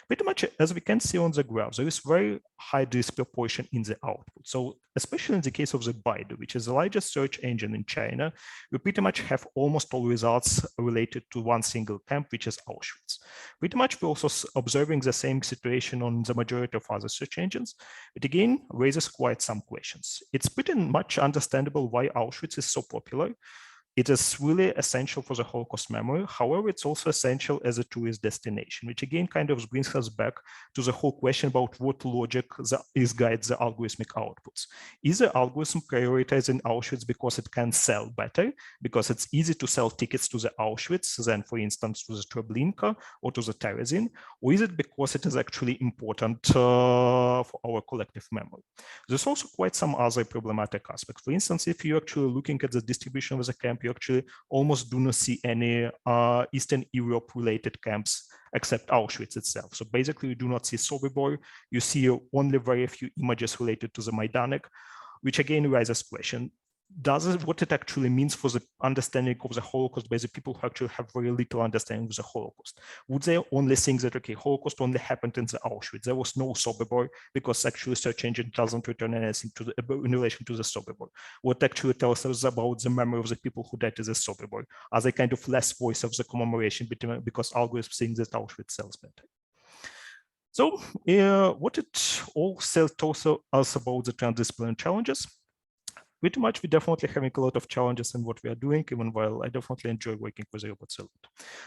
Pretty much as we can see on the graph, there is very high disproportion in the output. So especially in the case of the Baidu, which is the largest search engine in China, we pretty much have almost all results related to one single camp, which is Auschwitz. Pretty much we're also observing the same situation on the majority of other search engines. It again raises quite some questions. It's pretty much understandable why Auschwitz is so popular. It is really essential for the Holocaust memory. However, it's also essential as a tourist destination, which again kind of brings us back to the whole question about what logic guides the algorithmic outputs. Is the algorithm prioritizing Auschwitz because it can sell better, because it's easy to sell tickets to the Auschwitz than, for instance, to the Treblinka or to the Terezin, or is it because it is actually important for our collective memory? There's also quite some other problematic aspects. For instance, if you're actually looking at the distribution of the camp, you actually almost do not see any Eastern Europe related camps except Auschwitz itself. So basically you do not see Sobibor, you see only very few images related to the Majdanek, which again raises question. What it actually means for the understanding of the Holocaust by the people who actually have very little understanding of the Holocaust? Would they only think that, okay, Holocaust only happened in the Auschwitz, there was no Sobibor, because actually search engine doesn't return anything to in relation to the Sobibor? What actually tells us about the memory of the people who died in the Sobibor? Are they kind of less voice of the commemoration because algorithms think that Auschwitz sells better? So what it all tells us about the transdisciplinary challenges? Pretty much, we're definitely having a lot of challenges in what we are doing, even while I definitely enjoy working with robots a lot.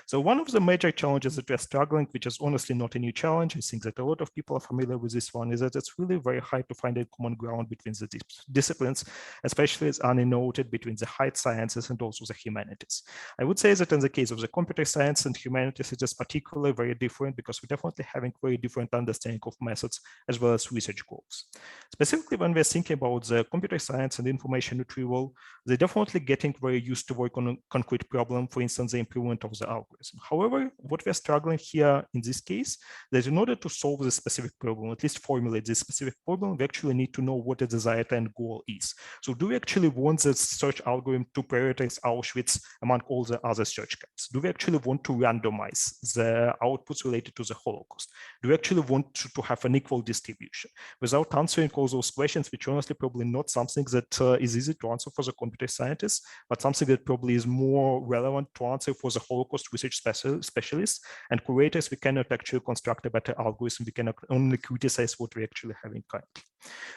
So one of the major challenges that we're struggling, which is honestly not a new challenge, I think that a lot of people are familiar with this one, is that it's really very hard to find a common ground between the disciplines, especially as Annie noted, between the hard sciences and also the humanities. I would say that in the case of the computer science and humanities, it is particularly very different because we're definitely having very different understanding of methods as well as research goals. Specifically, when we're thinking about the computer science and information retrieval, they're definitely getting very used to work on a concrete problem, for instance, the improvement of the algorithm. However, what we're struggling here in this case, that in order to solve this specific problem, at least formulate this specific problem, we actually need to know what the desired end goal is. So do we actually want the search algorithm to prioritize Auschwitz among all the other search camps? Do we actually want to randomize the outputs related to the Holocaust? Do we actually want to have an equal distribution? Without answering all those questions, which honestly probably not something that is easy to answer for the computer scientists, but something that probably is more relevant to answer for the Holocaust research specialists and curators, we cannot actually construct a better algorithm. We cannot only criticize what we actually have in currently.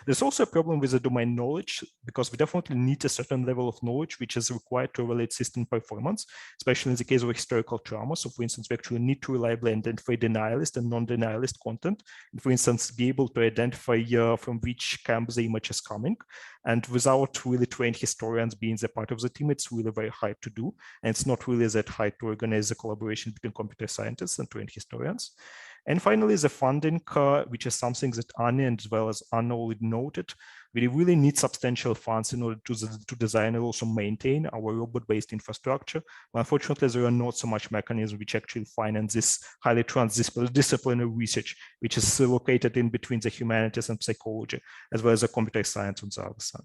There's also a problem with the domain knowledge, because we definitely need a certain level of knowledge which is required to evaluate system performance, especially in the case of historical trauma. So for instance, we actually need to reliably identify denialist and non-denialist content, and for instance, be able to identify from which camp the image is coming. And without really trained historians being the part of the team, it's really very hard to do. And it's not really that hard to organize the collaboration between computer scientists and trained historians. And finally, the funding, which is something that Annie and as well as Anna already noted, we really need substantial funds in order to design and also maintain our robot-based infrastructure. But unfortunately, there are not so much mechanisms which actually finance this highly transdisciplinary research, which is located in between the humanities and psychology, as well as the computer science on the other side.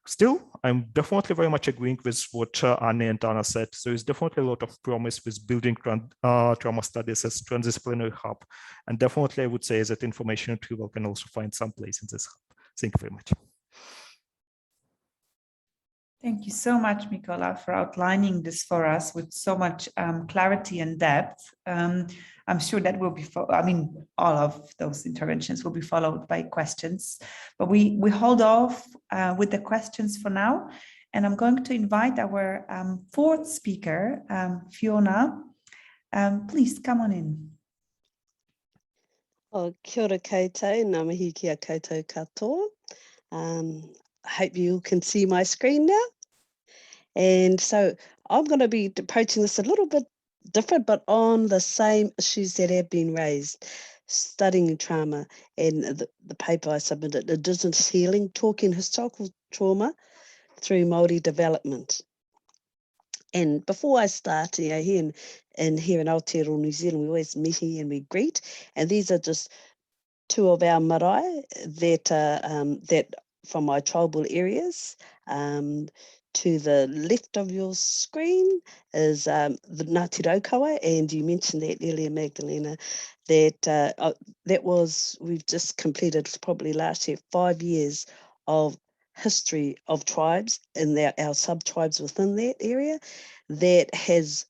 Still, I'm definitely very much agreeing with what Annie and Anna said. There is definitely a lot of promise with building trauma studies as transdisciplinary hub. And definitely, I would say that information retrieval can also find some place in this hub. Thank you very much. Thank you so much, Nicola, for outlining this for us with so much clarity and depth. I'm sure that will be, all of those interventions will be followed by questions, but we hold off with the questions for now. And I'm going to invite our fourth speaker, Fiona. Please come on in. Oh, kia ora koutou, ngā mihi kia koutou katoa. I hope you can see my screen now. And so I'm going to be approaching this a little bit different, but on the same issues that have been raised, studying trauma, and the paper I submitted, Indigenous Healing, Talking Historical Trauma through Māori Development. And before I start, here in Aotearoa, New Zealand, we always mihi and we greet, and these are just two of our marae that from my tribal areas. To the left of your screen is the Ngāti Raukawa, and you mentioned that earlier, Magdalena, we've just completed probably last year 5 years of history of tribes and our sub-tribes within that area that has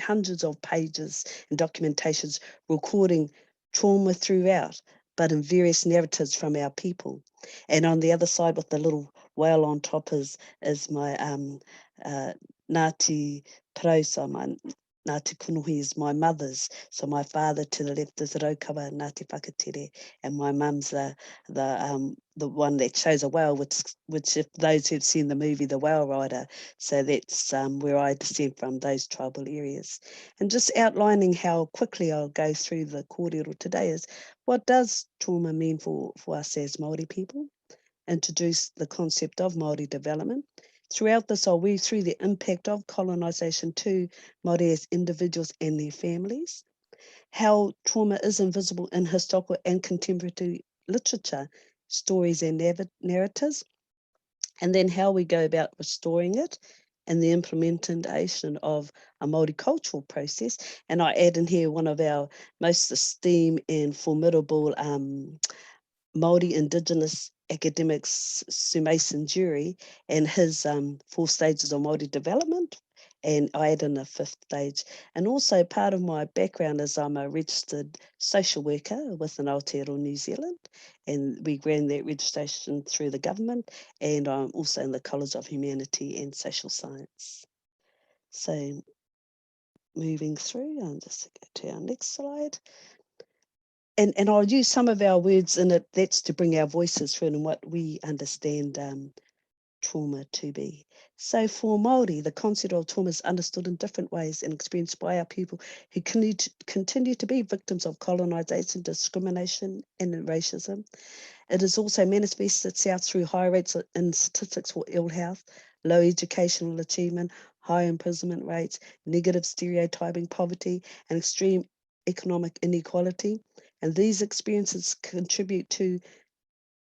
hundreds of pages and documentations recording trauma throughout, but in various narratives from our people. And on the other side with the little whale on top is my Ngāti Parausa, my Ngāti Kunuhi is my mother's. So my father to the left is Raukawa, Ngāti Whakatere, and my mum's the one that shows a whale, which if those who've seen the movie The Whale Rider, so that's where I descend from, those tribal areas. And just outlining how quickly I'll go through the kōrero today is, what does trauma mean for us as Māori people? Introduce the concept of Māori development. Throughout this, I'll weave through the impact of colonisation to Māori as individuals and their families, how trauma is invisible in historical and contemporary literature, stories and narratives, and then how we go about restoring it and the implementation of a multicultural process. And I add in here one of our most esteemed and formidable Māori Indigenous academics, Sir Mason Jury, and his 4 stages of Māori development, and I add in a 5th stage. And also part of my background is I'm a registered social worker within Aotearoa, New Zealand, and we ran that registration through the government, and I'm also in the College of Humanity and Social Science. So moving through, I'll just go to our next slide. And I'll use some of our words in it, that's to bring our voices through and what we understand trauma to be. So for Māori, the concept of trauma is understood in different ways and experienced by our people who continue to be victims of colonisation, discrimination and racism. It is also manifested itself through high rates in statistics for ill health, low educational achievement, high imprisonment rates, negative stereotyping, poverty and extreme economic inequality. And these experiences contribute to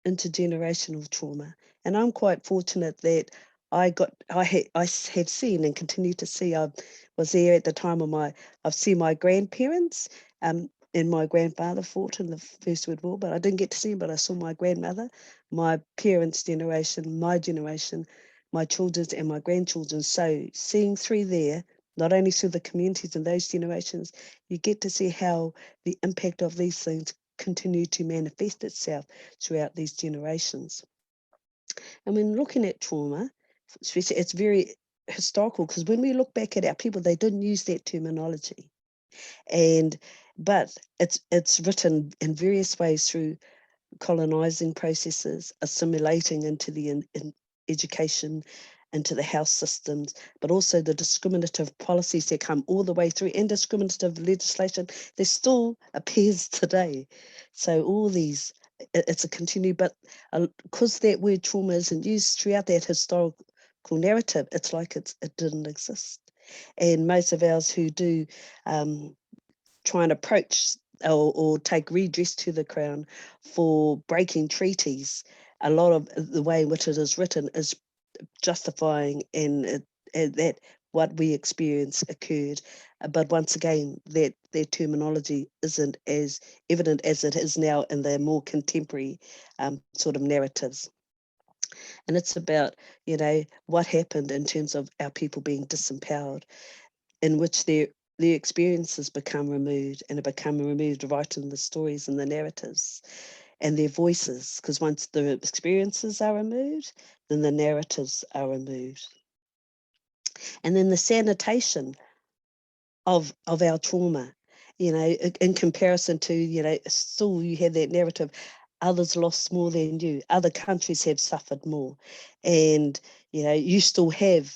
intergenerational trauma. And I'm quite fortunate that I have seen and continue to see. I was there at the time of I've seen my grandparents and my grandfather fought in the First World War, but I didn't get to see him, but I saw my grandmother, my parents' generation, my generation, my children's and my grandchildren's. So seeing through there, not only through the communities and those generations, you get to see how the impact of these things continue to manifest itself throughout these generations. And when looking at trauma, especially, it's very historical, because when we look back at our people, they didn't use that terminology. But it's written in various ways through colonizing processes, assimilating into the education, into the health systems, but also the discriminative policies that come all the way through, and discriminative legislation that still appears today. So all these, it's a continue, but because that word trauma isn't used throughout that historical narrative, it's like it didn't exist. And most of ours who do try and approach or take redress to the Crown for breaking treaties, a lot of the way in which it is written is justifying and that what we experienced occurred. But once again, that their terminology isn't as evident as it is now in the more contemporary sort of narratives. And it's about, what happened in terms of our people being disempowered, in which their experiences become removed, and it become removed right in the stories and the narratives and their voices, because once the experiences are removed, then the narratives are removed. And then the sanitation of our trauma. you know, in comparison to, you know, still you have that narrative, others lost more than you, other countries have suffered more. And, you know, you still have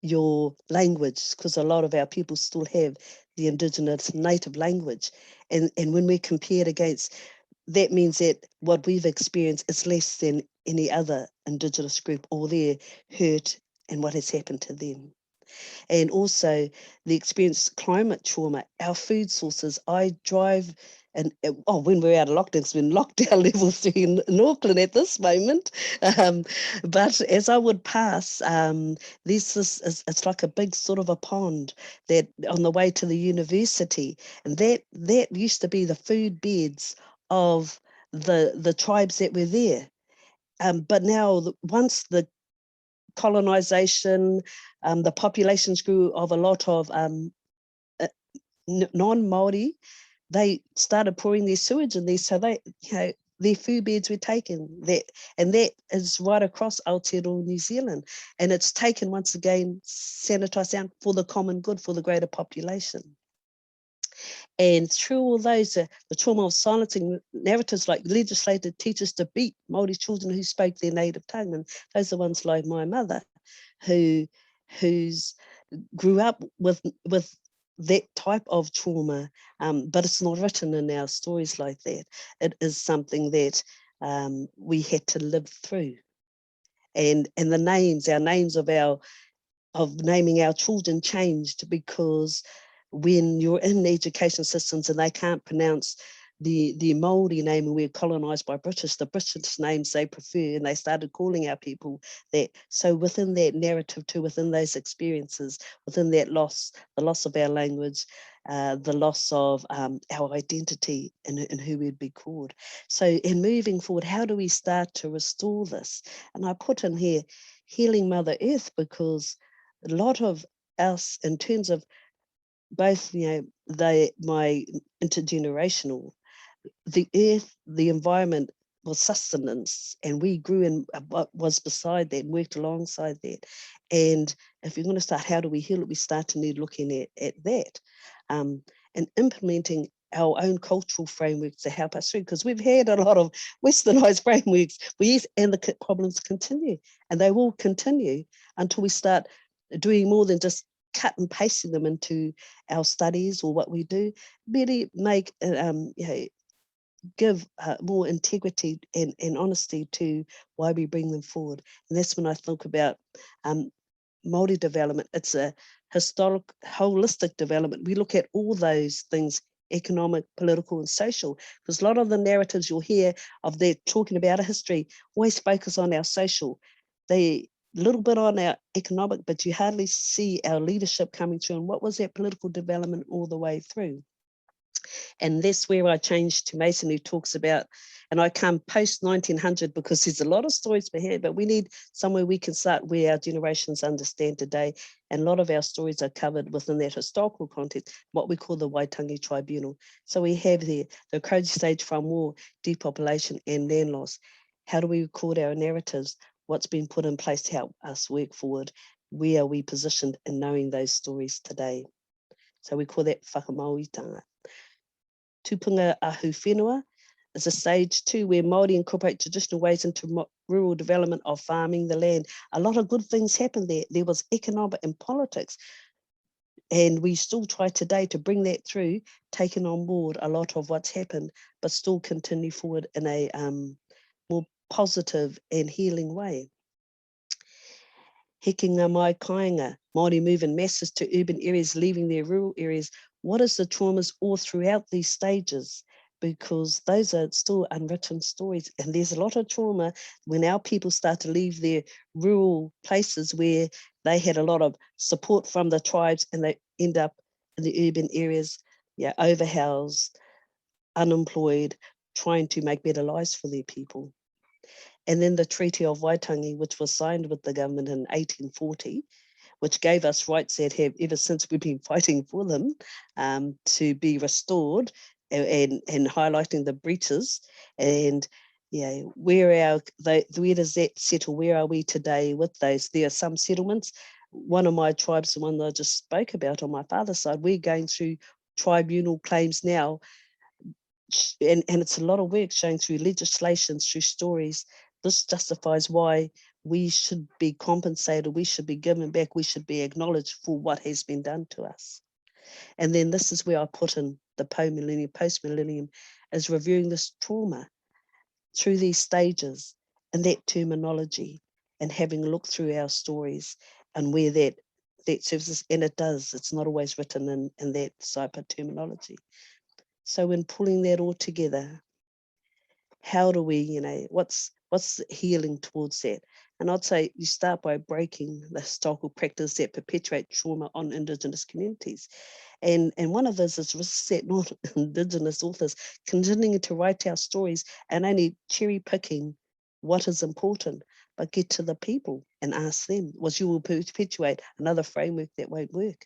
your language, because a lot of our people still have the Indigenous native language. And when we compare it against, that means that what we've experienced is less than any other Indigenous group, or their hurt and what has happened to them. And also the experienced climate trauma, our food sources. I drive, and when we're out of lockdown, it's been lockdown level 3 in Auckland at this moment. But as I would pass, it's like a big sort of a pond that on the way to the university, and that used to be the food beds of the tribes that were there. But now, once the colonization, the populations grew of a lot of non-Māori, they started pouring their sewage in there, so they, you know, their food beds were taken. And that is right across Aotearoa, New Zealand. And it's taken, once again, sanitised down for the common good, for the greater population. And through all those, the trauma of silencing narratives like legislated teachers to beat Māori children who spoke their native tongue, and those are ones like my mother, who's grew up with that type of trauma, but it's not written in our stories like that. It is something that we had to live through. And the names, our names of naming our children changed, because when you're in education systems and they can't pronounce the Māori name, and we're colonised by British, the British names they prefer, and they started calling our people that. So within that narrative too, within those experiences, within that loss, the loss of our language, the loss of our identity and who we'd be called. So in moving forward, how do we start to restore this? And I put in here, healing Mother Earth, because a lot of us, in terms of both, you know, my intergenerational, the earth, the environment was sustenance, and we grew in what was beside that, worked alongside that. And if you're going to start, how do we heal it? We start to need looking at that, and implementing our own cultural frameworks to help us through, because we've had a lot of westernized frameworks, and the problems continue, and they will continue until we start doing more than just cut and pasting them into our studies or what we do. Really make you know, give more integrity and honesty to why we bring them forward. And that's when I think about Māori development. It's a historic, holistic development. We look at all those things, economic, political, and social, because a lot of the narratives you'll hear of they're talking about a history always focus on our social. They little bit on our economic, but you hardly see our leadership coming through, and what was that political development all the way through. And that's where I changed to Mason, who talks about, and I come post 1900 because there's a lot of stories for here, but we need somewhere we can start where our generations understand today. And a lot of our stories are covered within that historical context, what we call the Waitangi Tribunal. So we have there the Koji stage from war, depopulation and land loss. How do we record our narratives? What's been put in place to help us work forward? Where are we positioned in knowing those stories today? So we call that whakamauitanga. Tupunga ahu whenua is a stage too, where Māori incorporate traditional ways into rural development of farming the land. A lot of good things happened there. There was economic and politics, and we still try today to bring that through, taking on board a lot of what's happened, but still continue forward in a more positive and healing way. Hekinga mai kainga, Māori move in masses to urban areas, leaving their rural areas. What is the traumas all throughout these stages? Because those are still unwritten stories. And there's a lot of trauma when our people start to leave their rural places where they had a lot of support from the tribes, and they end up in the urban areas, yeah, overhoused, unemployed, trying to make better lives for their people. And then the Treaty of Waitangi, which was signed with the government in 1840, which gave us rights that have ever since we've been fighting for them, to be restored, and highlighting the breaches. And yeah, where does that settle? Where are we today with those? There are some settlements. One of my tribes, the one that I just spoke about on my father's side, we're going through tribunal claims now, and it's a lot of work shown through legislation, through stories. This justifies why we should be compensated, we should be given back, we should be acknowledged for what has been done to us. And then this is where I put in the post-millennium, is reviewing this trauma through these stages and that terminology, and having a look through our stories and where that serves, and it does, it's not always written in that cyber terminology. So when pulling that all together, how do we, what's the healing towards that? And I'd say you start by breaking the historical practice that perpetuate trauma on Indigenous communities. And one of those is that not Indigenous authors continuing to write our stories and only cherry picking what is important, but get to the people and ask them, was you will perpetuate another framework that won't work.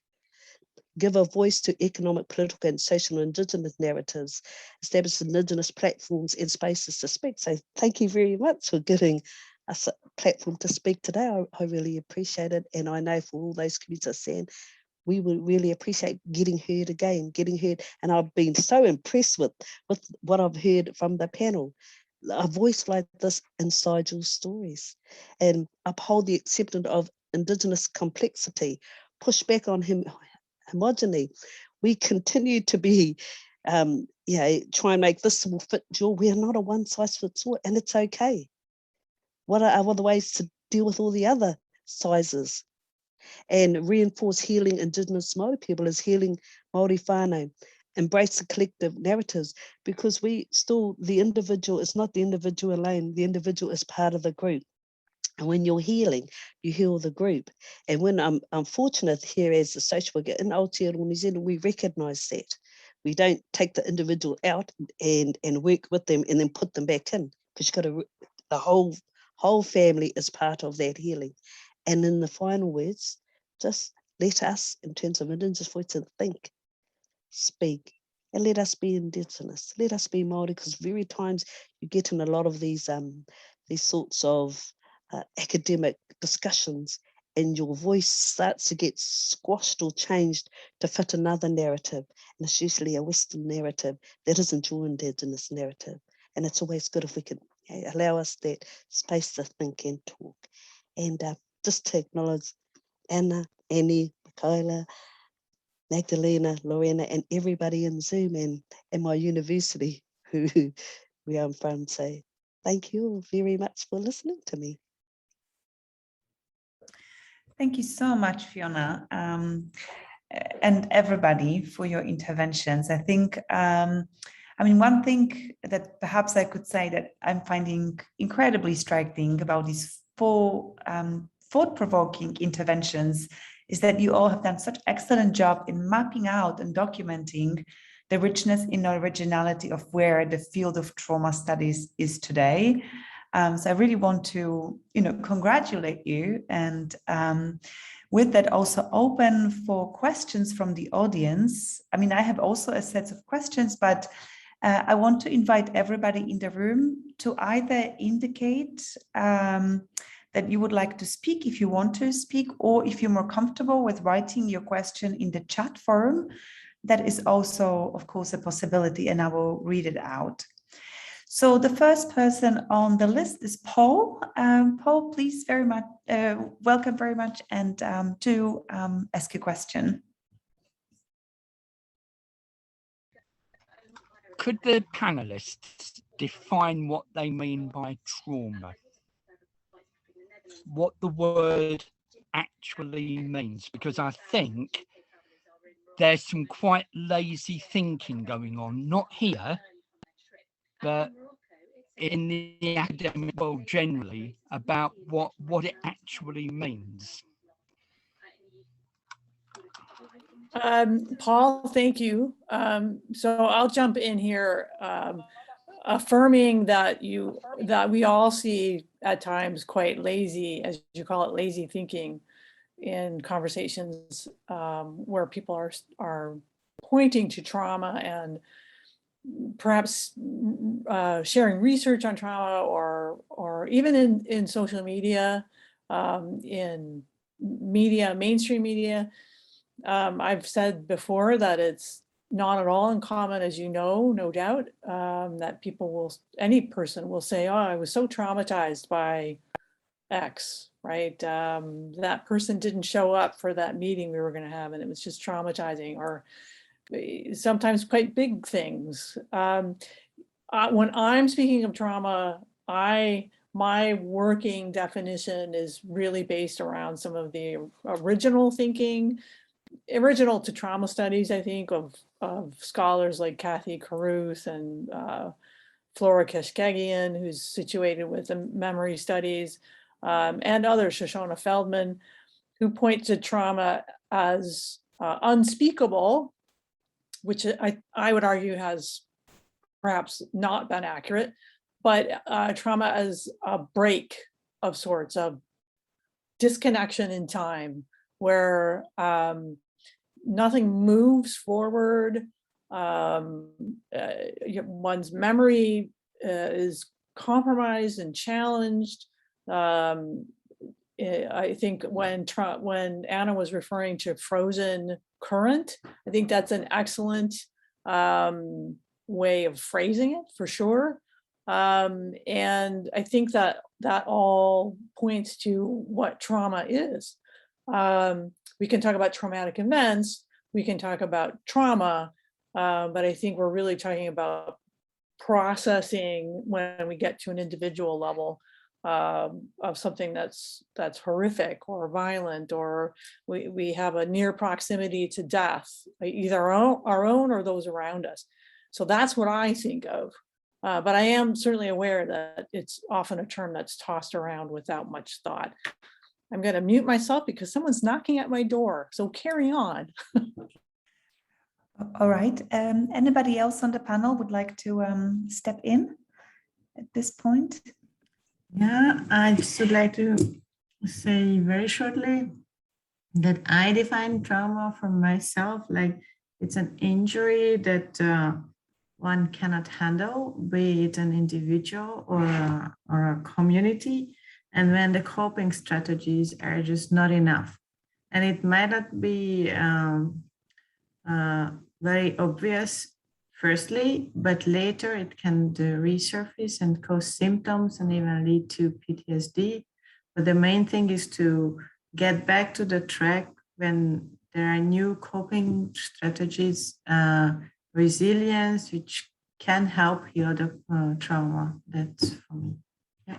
Give a voice to economic, political and social Indigenous narratives, establish Indigenous platforms and spaces to speak. So thank you very much for giving us a platform to speak today. I really appreciate it. And I know for all those communities are saying, we would really appreciate getting heard again, getting heard. And I've been so impressed with what I've heard from the panel. A voice like this inside your stories, and uphold the acceptance of Indigenous complexity, push back on homogeny. We continue to be, try and make this will fit your, we are not a one size fits all, and it's okay. What are other ways to deal with all the other sizes? And reinforce healing Indigenous Māori people as healing Māori whānau. Embrace the collective narratives, because the individual is not the individual alone, the individual is part of the group. And when you're healing, you heal the group. And when I'm fortunate here as a social worker in Aotearoa New Zealand, we recognise that. We don't take the individual out and work with them and then put them back in, because the whole family is part of that healing. And in the final words, just let us, in terms of Indigenous voices, think, speak, and let us be Indigenous, let us be Māori, because very times you get in a lot of these sorts of academic discussions, and your voice starts to get squashed or changed to fit another narrative, and it's usually a Western narrative that isn't your Indigenous narrative. And it's always good if we can allow us that space to think and talk. And just to acknowledge Anna, Annie, Michaela, Magdalena, Lorena, and everybody in Zoom and my university where I'm from. So thank you all very much for listening to me. Thank you so much, Fiona, and everybody for your interventions. I think, one thing that perhaps I could say that I'm finding incredibly striking about these 4 thought-provoking interventions is that you all have done such an excellent job in mapping out and documenting the richness in originality of where the field of trauma studies is today. So I really want to, congratulate you, and with that also open for questions from the audience. I have also a set of questions, but I want to invite everybody in the room to either indicate that you would like to speak if you want to speak, or if you're more comfortable with writing your question in the chat forum, that is also, of course, a possibility, and I will read it out. So the first person on the list is Paul. Paul, please welcome very much, and do ask your question. Could the panelists define what they mean by trauma? What the word actually means? Because I think there's some quite lazy thinking going on, not here, but in the academic world generally, about what it actually means. Paul, thank you. So I'll jump in here, affirming that we all see at times quite lazy, as you call it, lazy thinking in conversations where people are pointing to trauma and perhaps sharing research on trauma, or even in social media, in media, mainstream media. I've said before that it's not at all uncommon, as you know, no doubt, that any person will say, oh, I was so traumatized by X, right? That person didn't show up for that meeting we were going to have, and it was just traumatizing, or sometimes quite big things. When I'm speaking of trauma, my working definition is really based around some of the original thinking, original to trauma studies, I think, of scholars like Kathy Caruth and Flora Keshkagian, who's situated with the memory studies, and others, Shoshana Feldman, who point to trauma as unspeakable, which I would argue has perhaps not been accurate, but trauma as a break of sorts, of disconnection in time, where nothing moves forward. One's memory is compromised and challenged. I think when Anna was referring to frozen current, I think that's an excellent way of phrasing it, for sure. And I think that all points to what trauma is. We can talk about traumatic events, we can talk about trauma, but I think we're really talking about processing when we get to an individual level of something that's horrific or violent, or we have a near proximity to death, either our own or those around us. So that's what I think of. But I am certainly aware that it's often a term that's tossed around without much thought. I'm going to mute myself because someone's knocking at my door. So carry on. All right. Anybody else on the panel would like to step in at this point? Yeah, I just would like to say very shortly that I define trauma for myself like it's an injury that one cannot handle, be it an individual or a community, and when the coping strategies are just not enough. And it might not be very obvious firstly, but later it can resurface and cause symptoms and even lead to PTSD. But the main thing is to get back to the track when there are new coping strategies, resilience, which can help heal the trauma. That's for me. Yeah.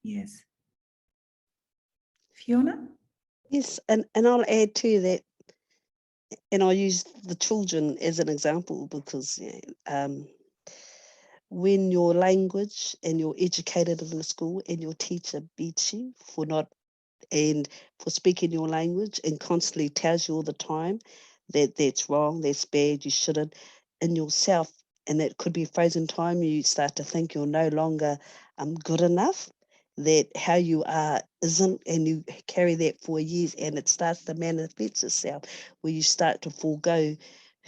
Yes. Fiona? Yes, and I'll add to that, and I'll use the children as an example, because when your language and you're educated in the school and your teacher beats you for speaking your language and constantly tells you all the time that that's wrong, that's bad, you shouldn't, in yourself, and that could be frozen time, you start to think you're no longer good enough, that how you are isn't, and you carry that for years, and it starts to manifest itself where you start to forego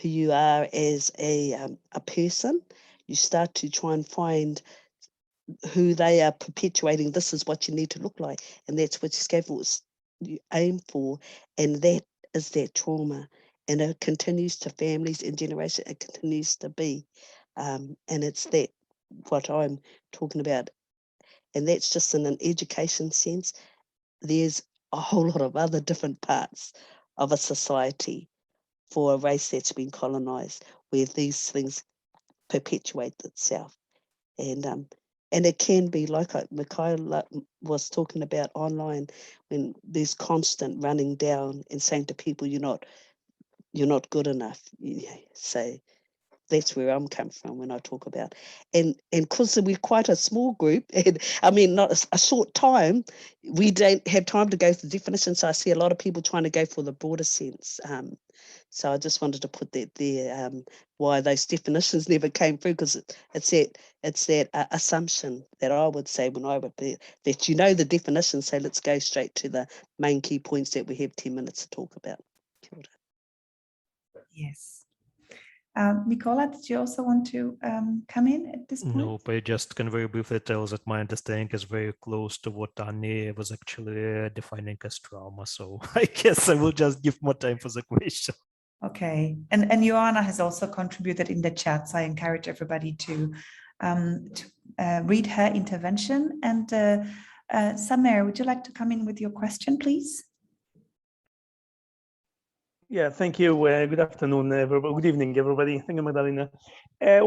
who you are as a person. You start to try and find who they are perpetuating. This is what you need to look like, and that's what scaffolds you aim for, and that is that trauma, and it continues to families and generations. It continues to be, and it's that what I'm talking about. And that's just in an education sense. There's a whole lot of other different parts of a society for a race that's been colonized where these things perpetuate itself. And it can be like Nicola was talking about online, when there's constant running down and saying to people, you're not good enough. So that's where I'm coming from when I talk about, and because we're quite a small group, and I mean not a short time, we don't have time to go through definitions. So I see a lot of people trying to go for the broader sense. So I just wanted to put that there, why those definitions never came through, because it's that assumption that I would say when I would be that the definition. So let's go straight to the main key points that we have 10 minutes to talk about. Yes. Nicola, did you also want to come in at this point? No, but I just can very briefly tell that my understanding is very close to what Annie was actually defining as trauma. So I guess I will just give more time for the question. Okay, and Joanna has also contributed in the chat, so I encourage everybody to read her intervention. And Samer, would you like to come in with your question, please? Yeah, thank you. Good afternoon, everybody. Good evening, everybody. Thank you, Magdalena. I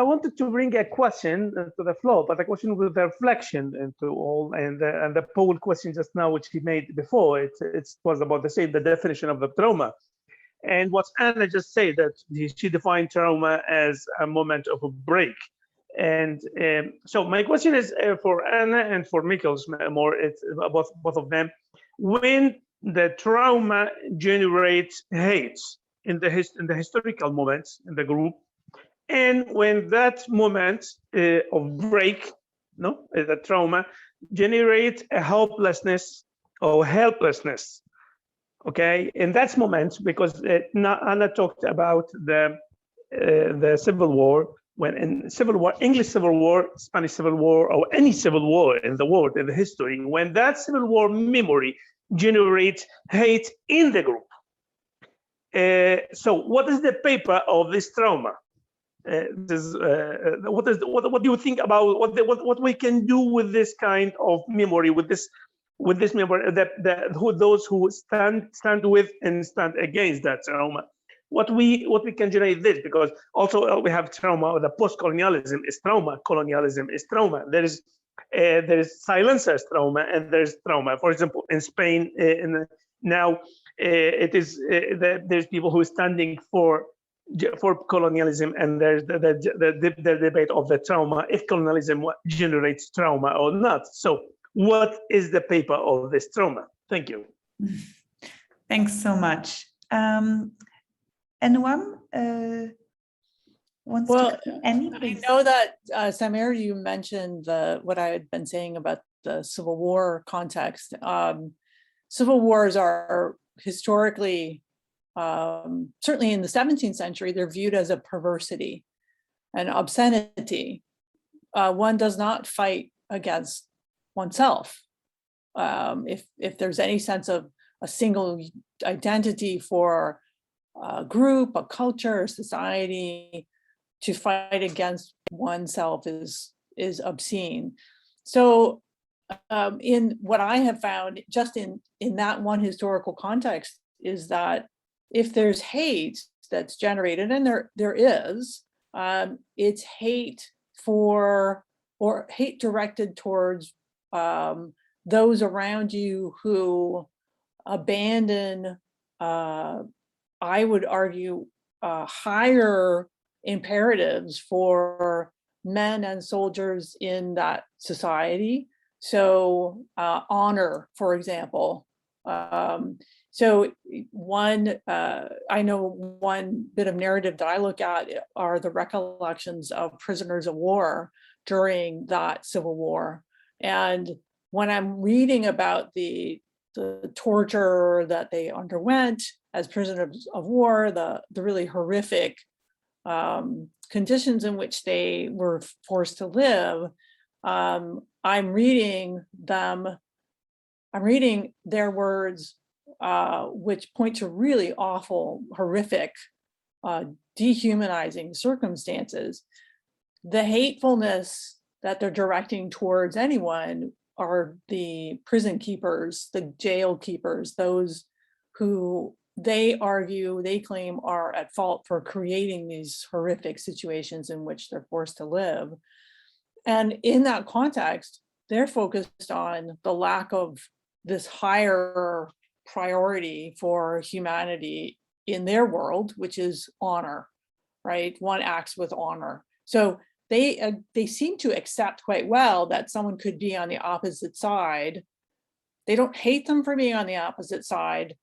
wanted to bring a question to the floor, but a question with a reflection into all, and the poll question just now, which he made before, it was about the definition of the trauma. And what Anna just said, that she defined trauma as a moment of a break. And so my question is for Anna and for Mikkel, more it's about both of them. When the trauma generates hate in the historical moments in the group, and when that moment of break, the trauma generates a hopelessness or helplessness. Okay, in that moment, because Anna talked about the Civil War, when in Civil War, English Civil War, Spanish Civil War, or any civil war in the world, in the history, when that Civil War memory generates hate in the group. So what is the paper of this trauma? What do you think about what we can do with this kind of memory, with this memory, those who stand with and stand against that trauma? What we can generate this, because also we have trauma. The post-colonialism is trauma. Colonialism is trauma. There is silencers trauma, and there's trauma. For example, in Spain, now it is there's people who are standing for colonialism, and there's the debate of the trauma, if colonialism generates trauma or not. So what is the paper of this trauma? Thank you. Thanks so much. Anyone wants to come? Any, please? I know that, Samer, you mentioned what I had been saying about the Civil War context. Civil wars are historically, certainly in the 17th century, they're viewed as a perversity, an obscenity. One does not fight against oneself. If there's any sense of a single identity for a group, a culture, a society, to fight against oneself is obscene. So in what I have found, just in that one historical context, is that if there's hate that's generated, and there is, it's hate for, or hate directed towards those around you who abandon, I would argue, higher imperatives for men and soldiers in that society. So honor, for example. So I know one bit of narrative that I look at are the recollections of prisoners of war during that Civil War. And when I'm reading about the torture that they underwent as prisoners of war, the really horrific conditions in which they were forced to live, I'm reading their words, which point to really awful, horrific, dehumanizing circumstances. The hatefulness that they're directing towards anyone are the prison keepers, the jail keepers, those who they claim are at fault for creating these horrific situations in which they're forced to live. And in that context, they're focused on the lack of this higher priority for humanity in their world, which is honor, right? One acts with honor. So they seem to accept quite well that someone could be on the opposite side. They don't hate them for being on the opposite side.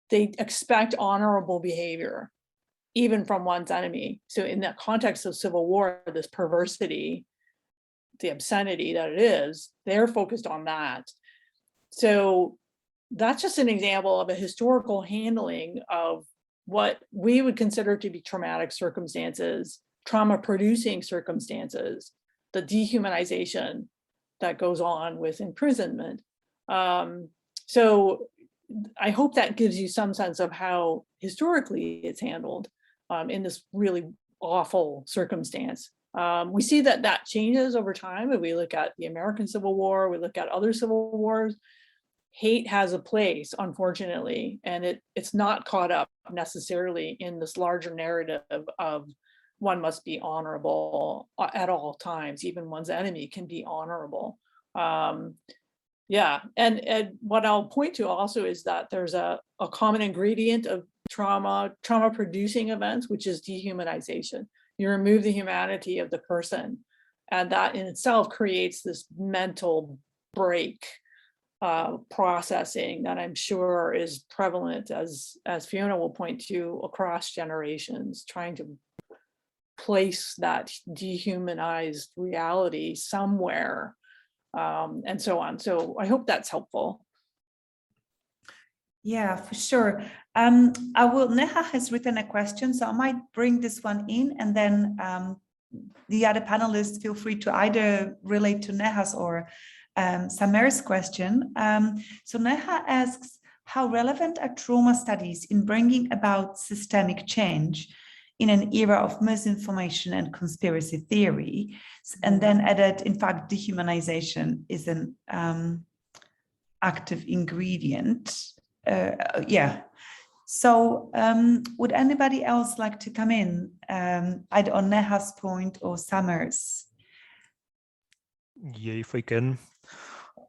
They expect honorable behavior, even from one's enemy. So in that context of civil war, this perversity, the obscenity that it is, they're focused on that. So that's just an example of a historical handling of what we would consider to be traumatic circumstances, trauma-producing circumstances, the dehumanization that goes on with imprisonment. So I hope that gives you some sense of how historically it's handled in this really awful circumstance. We see that that changes over time. If we look at the American Civil War, we look at other civil wars, hate has a place, unfortunately, and it's not caught up necessarily in this larger narrative of one must be honorable at all times. Even one's enemy can be honorable. Yeah, and what I'll point to also is that there's a common ingredient of trauma producing events, which is dehumanization. You remove the humanity of the person, and that in itself creates this mental break processing that I'm sure is prevalent, as Fiona will point to, across generations, trying to place that dehumanized reality somewhere, and so on. So I hope that's helpful. Yeah, for sure. Neha has written a question, so I might bring this one in, and then the other panelists feel free to either relate to Neha's or Samer's question. So Neha asks, how relevant are trauma studies in bringing about systemic change in an era of misinformation and conspiracy theory? And then added, in fact, dehumanization is an active ingredient. Yeah. So would anybody else like to come in, either on Neha's point or Samer's? Yeah, if I can.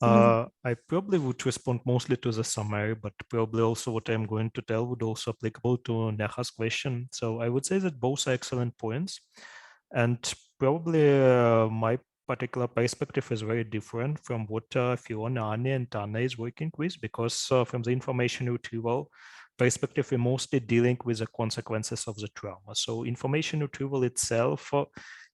I probably would respond mostly to the summary, but probably also what I'm going to tell would also applicable to Neha's question. So I would say that both are excellent points. And probably my particular perspective is very different from what Fiona, Annie, and Tana is working with, because from the information retrieval perspective, we're mostly dealing with the consequences of the trauma. So information retrieval itself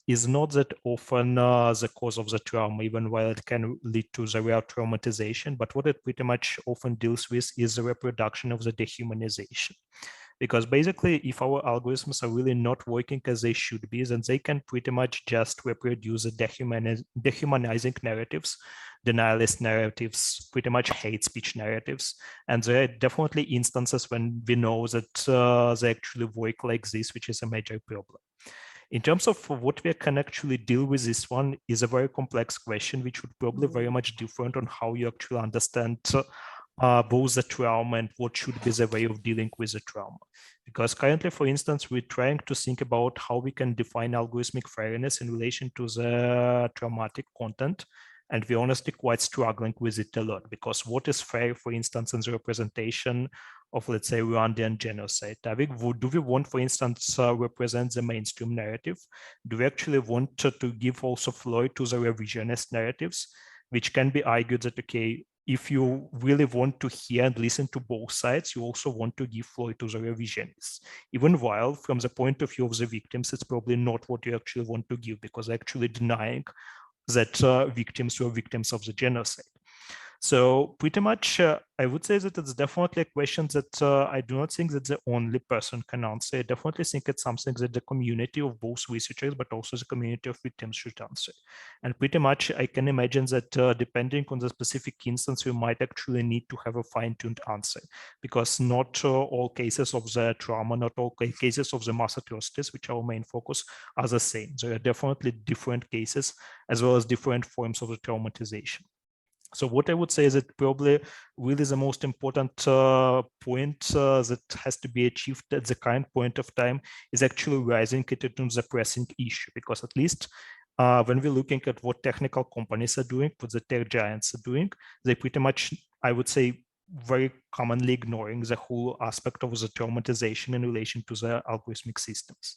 is not that often the cause of the trauma, even while it can lead to the real traumatization. But what it pretty much often deals with is the reproduction of the dehumanization. Because basically, if our algorithms are really not working as they should be, then they can pretty much just reproduce the dehumanizing narratives, denialist narratives, pretty much hate speech narratives. And there are definitely instances when we know that they actually work like this, which is a major problem. In terms of what we can actually deal with, this one is a very complex question, which would probably very much different on how you actually understand both the trauma and what should be the way of dealing with the trauma. Because currently, for instance, we're trying to think about how we can define algorithmic fairness in relation to the traumatic content. And we're honestly quite struggling with it a lot, because what is fair, for instance, in the representation of, let's say, Rwandan genocide? Do we want, for instance, represent the mainstream narrative? Do we actually want to give also floor to the revisionist narratives, which can be argued that, okay, if you really want to hear and listen to both sides, you also want to give floor to the revisionists, even while from the point of view of the victims, it's probably not what you actually want to give, because actually denying that victims were victims of the genocide. So pretty much, I would say that it's definitely a question that I do not think that the only person can answer. I definitely think it's something that the community of both researchers, but also the community of victims should answer. And pretty much, I can imagine that depending on the specific instance, we might actually need to have a fine-tuned answer, because not all cases of the trauma, not all cases of the mass atrocities, which are our main focus, are the same. There are definitely different cases, as well as different forms of the traumatization. So what I would say is that probably really the most important point that has to be achieved at the current point of time is actually rising it into the pressing issue, because at least when we're looking at what technical companies are doing, what the tech giants are doing, they pretty much, I would say, very commonly ignoring the whole aspect of the traumatization in relation to the algorithmic systems.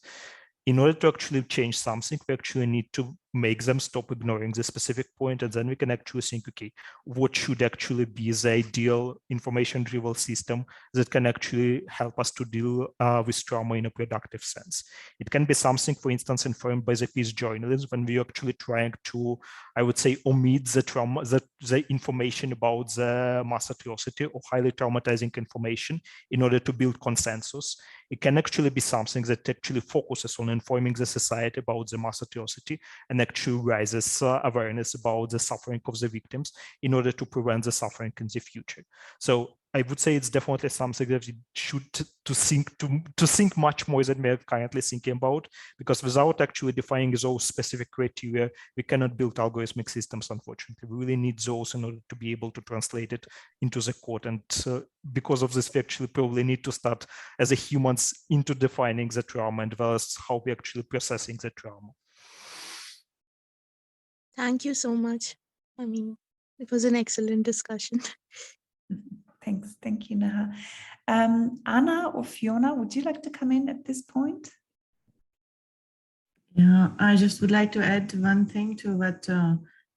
In order to actually change something, we actually need to make them stop ignoring the specific point, and then we can actually think, okay, what should actually be the ideal information-driven system that can actually help us to deal with trauma in a productive sense. It can be something, for instance, informed by the peace journalism, when we're actually trying to, I would say, omit the trauma, the information about the mass atrocity or highly traumatizing information in order to build consensus. It can actually be something that actually focuses on informing the society about the mass atrocity and actually raises awareness about the suffering of the victims in order to prevent the suffering in the future. So I would say it's definitely something that we should to think much more than we're currently thinking about, because without actually defining those specific criteria, we cannot build algorithmic systems, unfortunately. We really need those in order to be able to translate it into the code. And because of this, we actually probably need to start as a humans into defining the trauma and as how we're actually processing the trauma. Thank you so much. I mean, it was an excellent discussion. Thanks. Thank you, Neha. Anna or Fiona, would you like to come in at this point? Yeah, I just would like to add one thing to what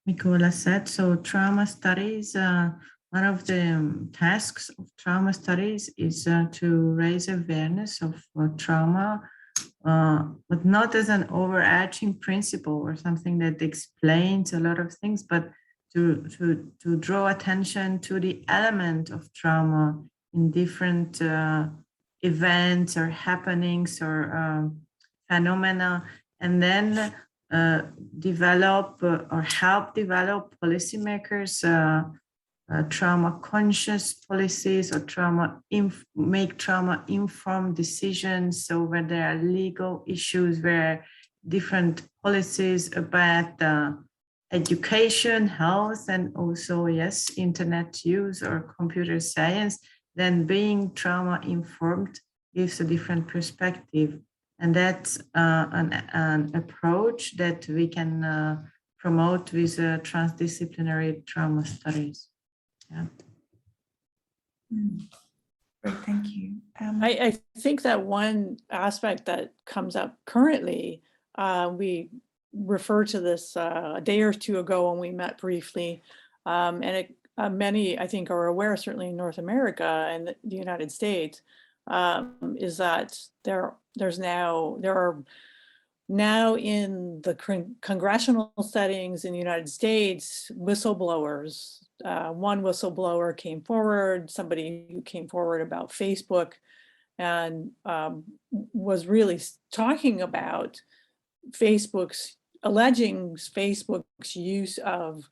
Nicola said. So trauma studies, one of the tasks of trauma studies is to raise awareness of trauma, but not as an overarching principle or something that explains a lot of things, but to draw attention to the element of trauma in different events or happenings or phenomena, and then develop or help develop policymakers trauma conscious policies, or make trauma informed decisions. So where there are legal issues, where different policies about education, health, and also, yes, internet use or computer science, then being trauma informed gives a different perspective. And that's an approach that we can promote with transdisciplinary trauma studies. Yeah. Great, thank you. I think that one aspect that comes up currently, we referred to this a day or two ago when we met briefly, and many, I think, are aware, certainly in North America and the United States, is that there are now in the congressional settings in the United States, whistleblowers. One whistleblower came forward, somebody who came forward about Facebook, and was really talking about alleging Facebook's use of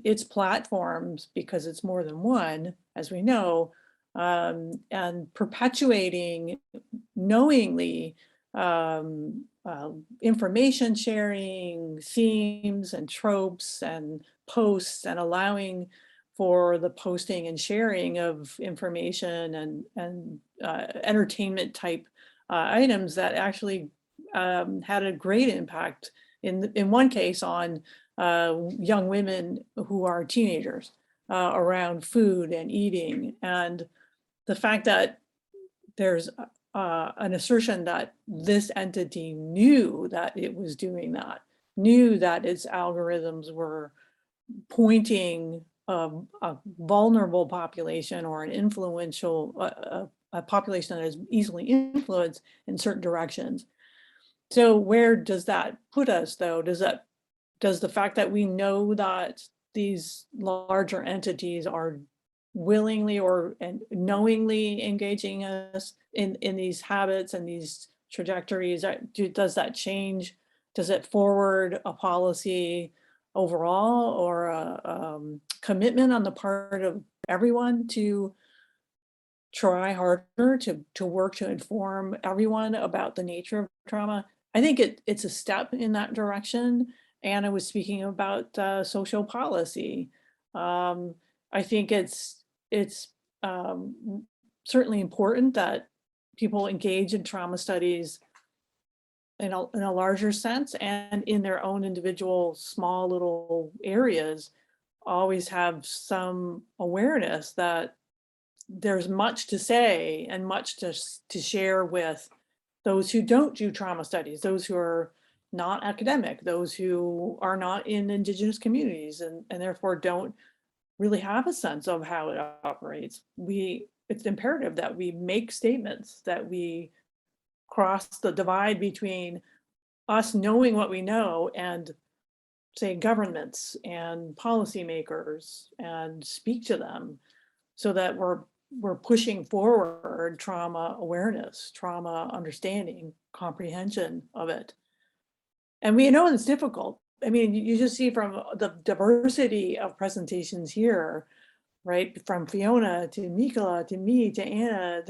its platforms, because it's more than one, as we know, and perpetuating knowingly information sharing themes and tropes and posts, and allowing for the posting and sharing of information and entertainment type items that actually had a great impact in one case on young women who are teenagers around food and eating. And the fact that there's an assertion that this entity knew that it was doing that, knew that its algorithms were pointing a vulnerable population or an influential, a population that is easily influenced in certain directions. So where does that put us, though? Does the fact that we know that these larger entities are willingly or knowingly engaging us in these habits and these trajectories, does that change? Does it forward a policy overall, or a commitment on the part of everyone to try harder to work to inform everyone about the nature of trauma? I think it's a step in that direction. Anna was speaking about social policy. I think it's certainly important that people engage in trauma studies in a larger sense, and in their own individual small little areas, always have some awareness that there's much to say and much to share with those who don't do trauma studies, those who are not academic, those who are not in Indigenous communities, and therefore don't really have a sense of how it operates. It's imperative that we make statements, that we cross the divide between us knowing what we know and, say, governments and policymakers, and speak to them so that we're pushing forward trauma awareness, trauma understanding, comprehension of it. And we know it's difficult. I mean, you just see from the diversity of presentations here, right? From Fiona to Nicola to me to Anna,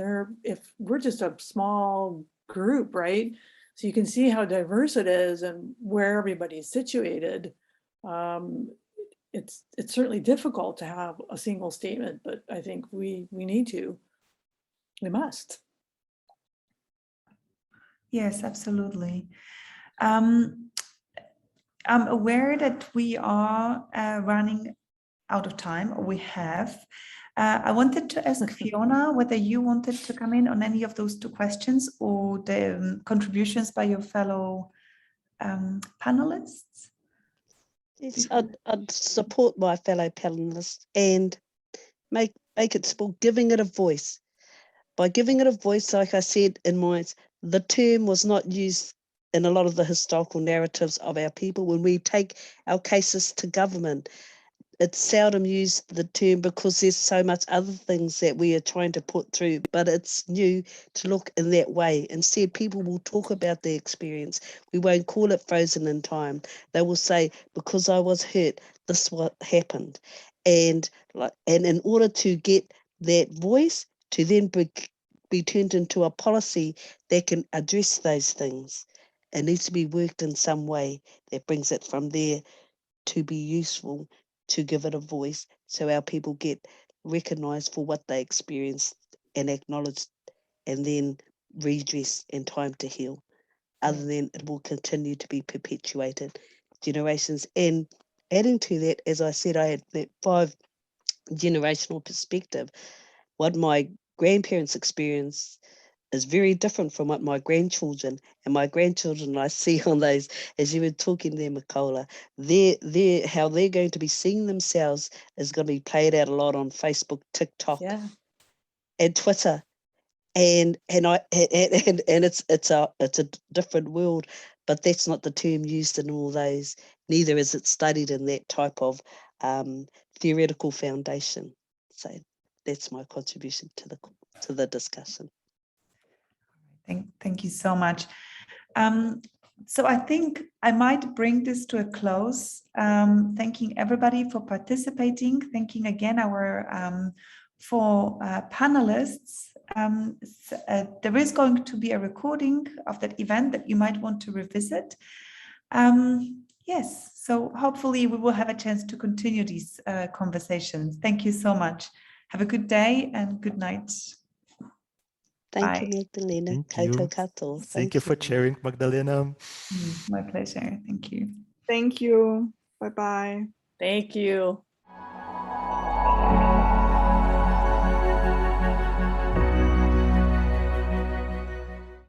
if we're just a small group, right? So you can see how diverse it is and where everybody's situated. It's certainly difficult to have a single statement, but I think we must. Yes, absolutely. I'm aware that we are running out of time, or we have. I wanted to ask Fiona whether you wanted to come in on any of those two questions or the contributions by your fellow panelists. Yes, I'd support my fellow panelists and make it small, giving it a voice. By giving it a voice, like I said in the term was not used in a lot of the historical narratives of our people. When we take our cases to government, it's seldom used the term because there's so much other things that we are trying to put through, but it's new to look in that way. Instead, people will talk about their experience. We won't call it frozen in time. They will say, because I was hurt, this what happened. And in order to get that voice to then be turned into a policy that can address those things, it needs to be worked in some way that brings it from there to be useful, to give it a voice so our people get recognised for what they experienced and acknowledged, and then redress and time to heal. Other than it will continue to be perpetuated generations. And adding to that, as I said, I had that 5 generational perspective. What my grandparents experienced is very different from what my grandchildren I see on those, as you were talking there, Nicola, how they're going to be seeing themselves is going to be played out a lot on Facebook, TikTok, and Twitter. And it's a different world, but that's not the term used in all those. Neither is it studied in that type of theoretical foundation. So that's my contribution to the discussion. Thank you so much. So I think I might bring this to a close, thanking everybody for participating, thanking again our 4 panelists. There is going to be a recording of that event that you might want to revisit. Yes, so hopefully we will have a chance to continue these conversations. Thank you so much. Have a good day and good night. Thank you, Magdalena. Thank you for sharing, Magdalena. My pleasure. Thank you. Thank you. Bye-bye. Thank you.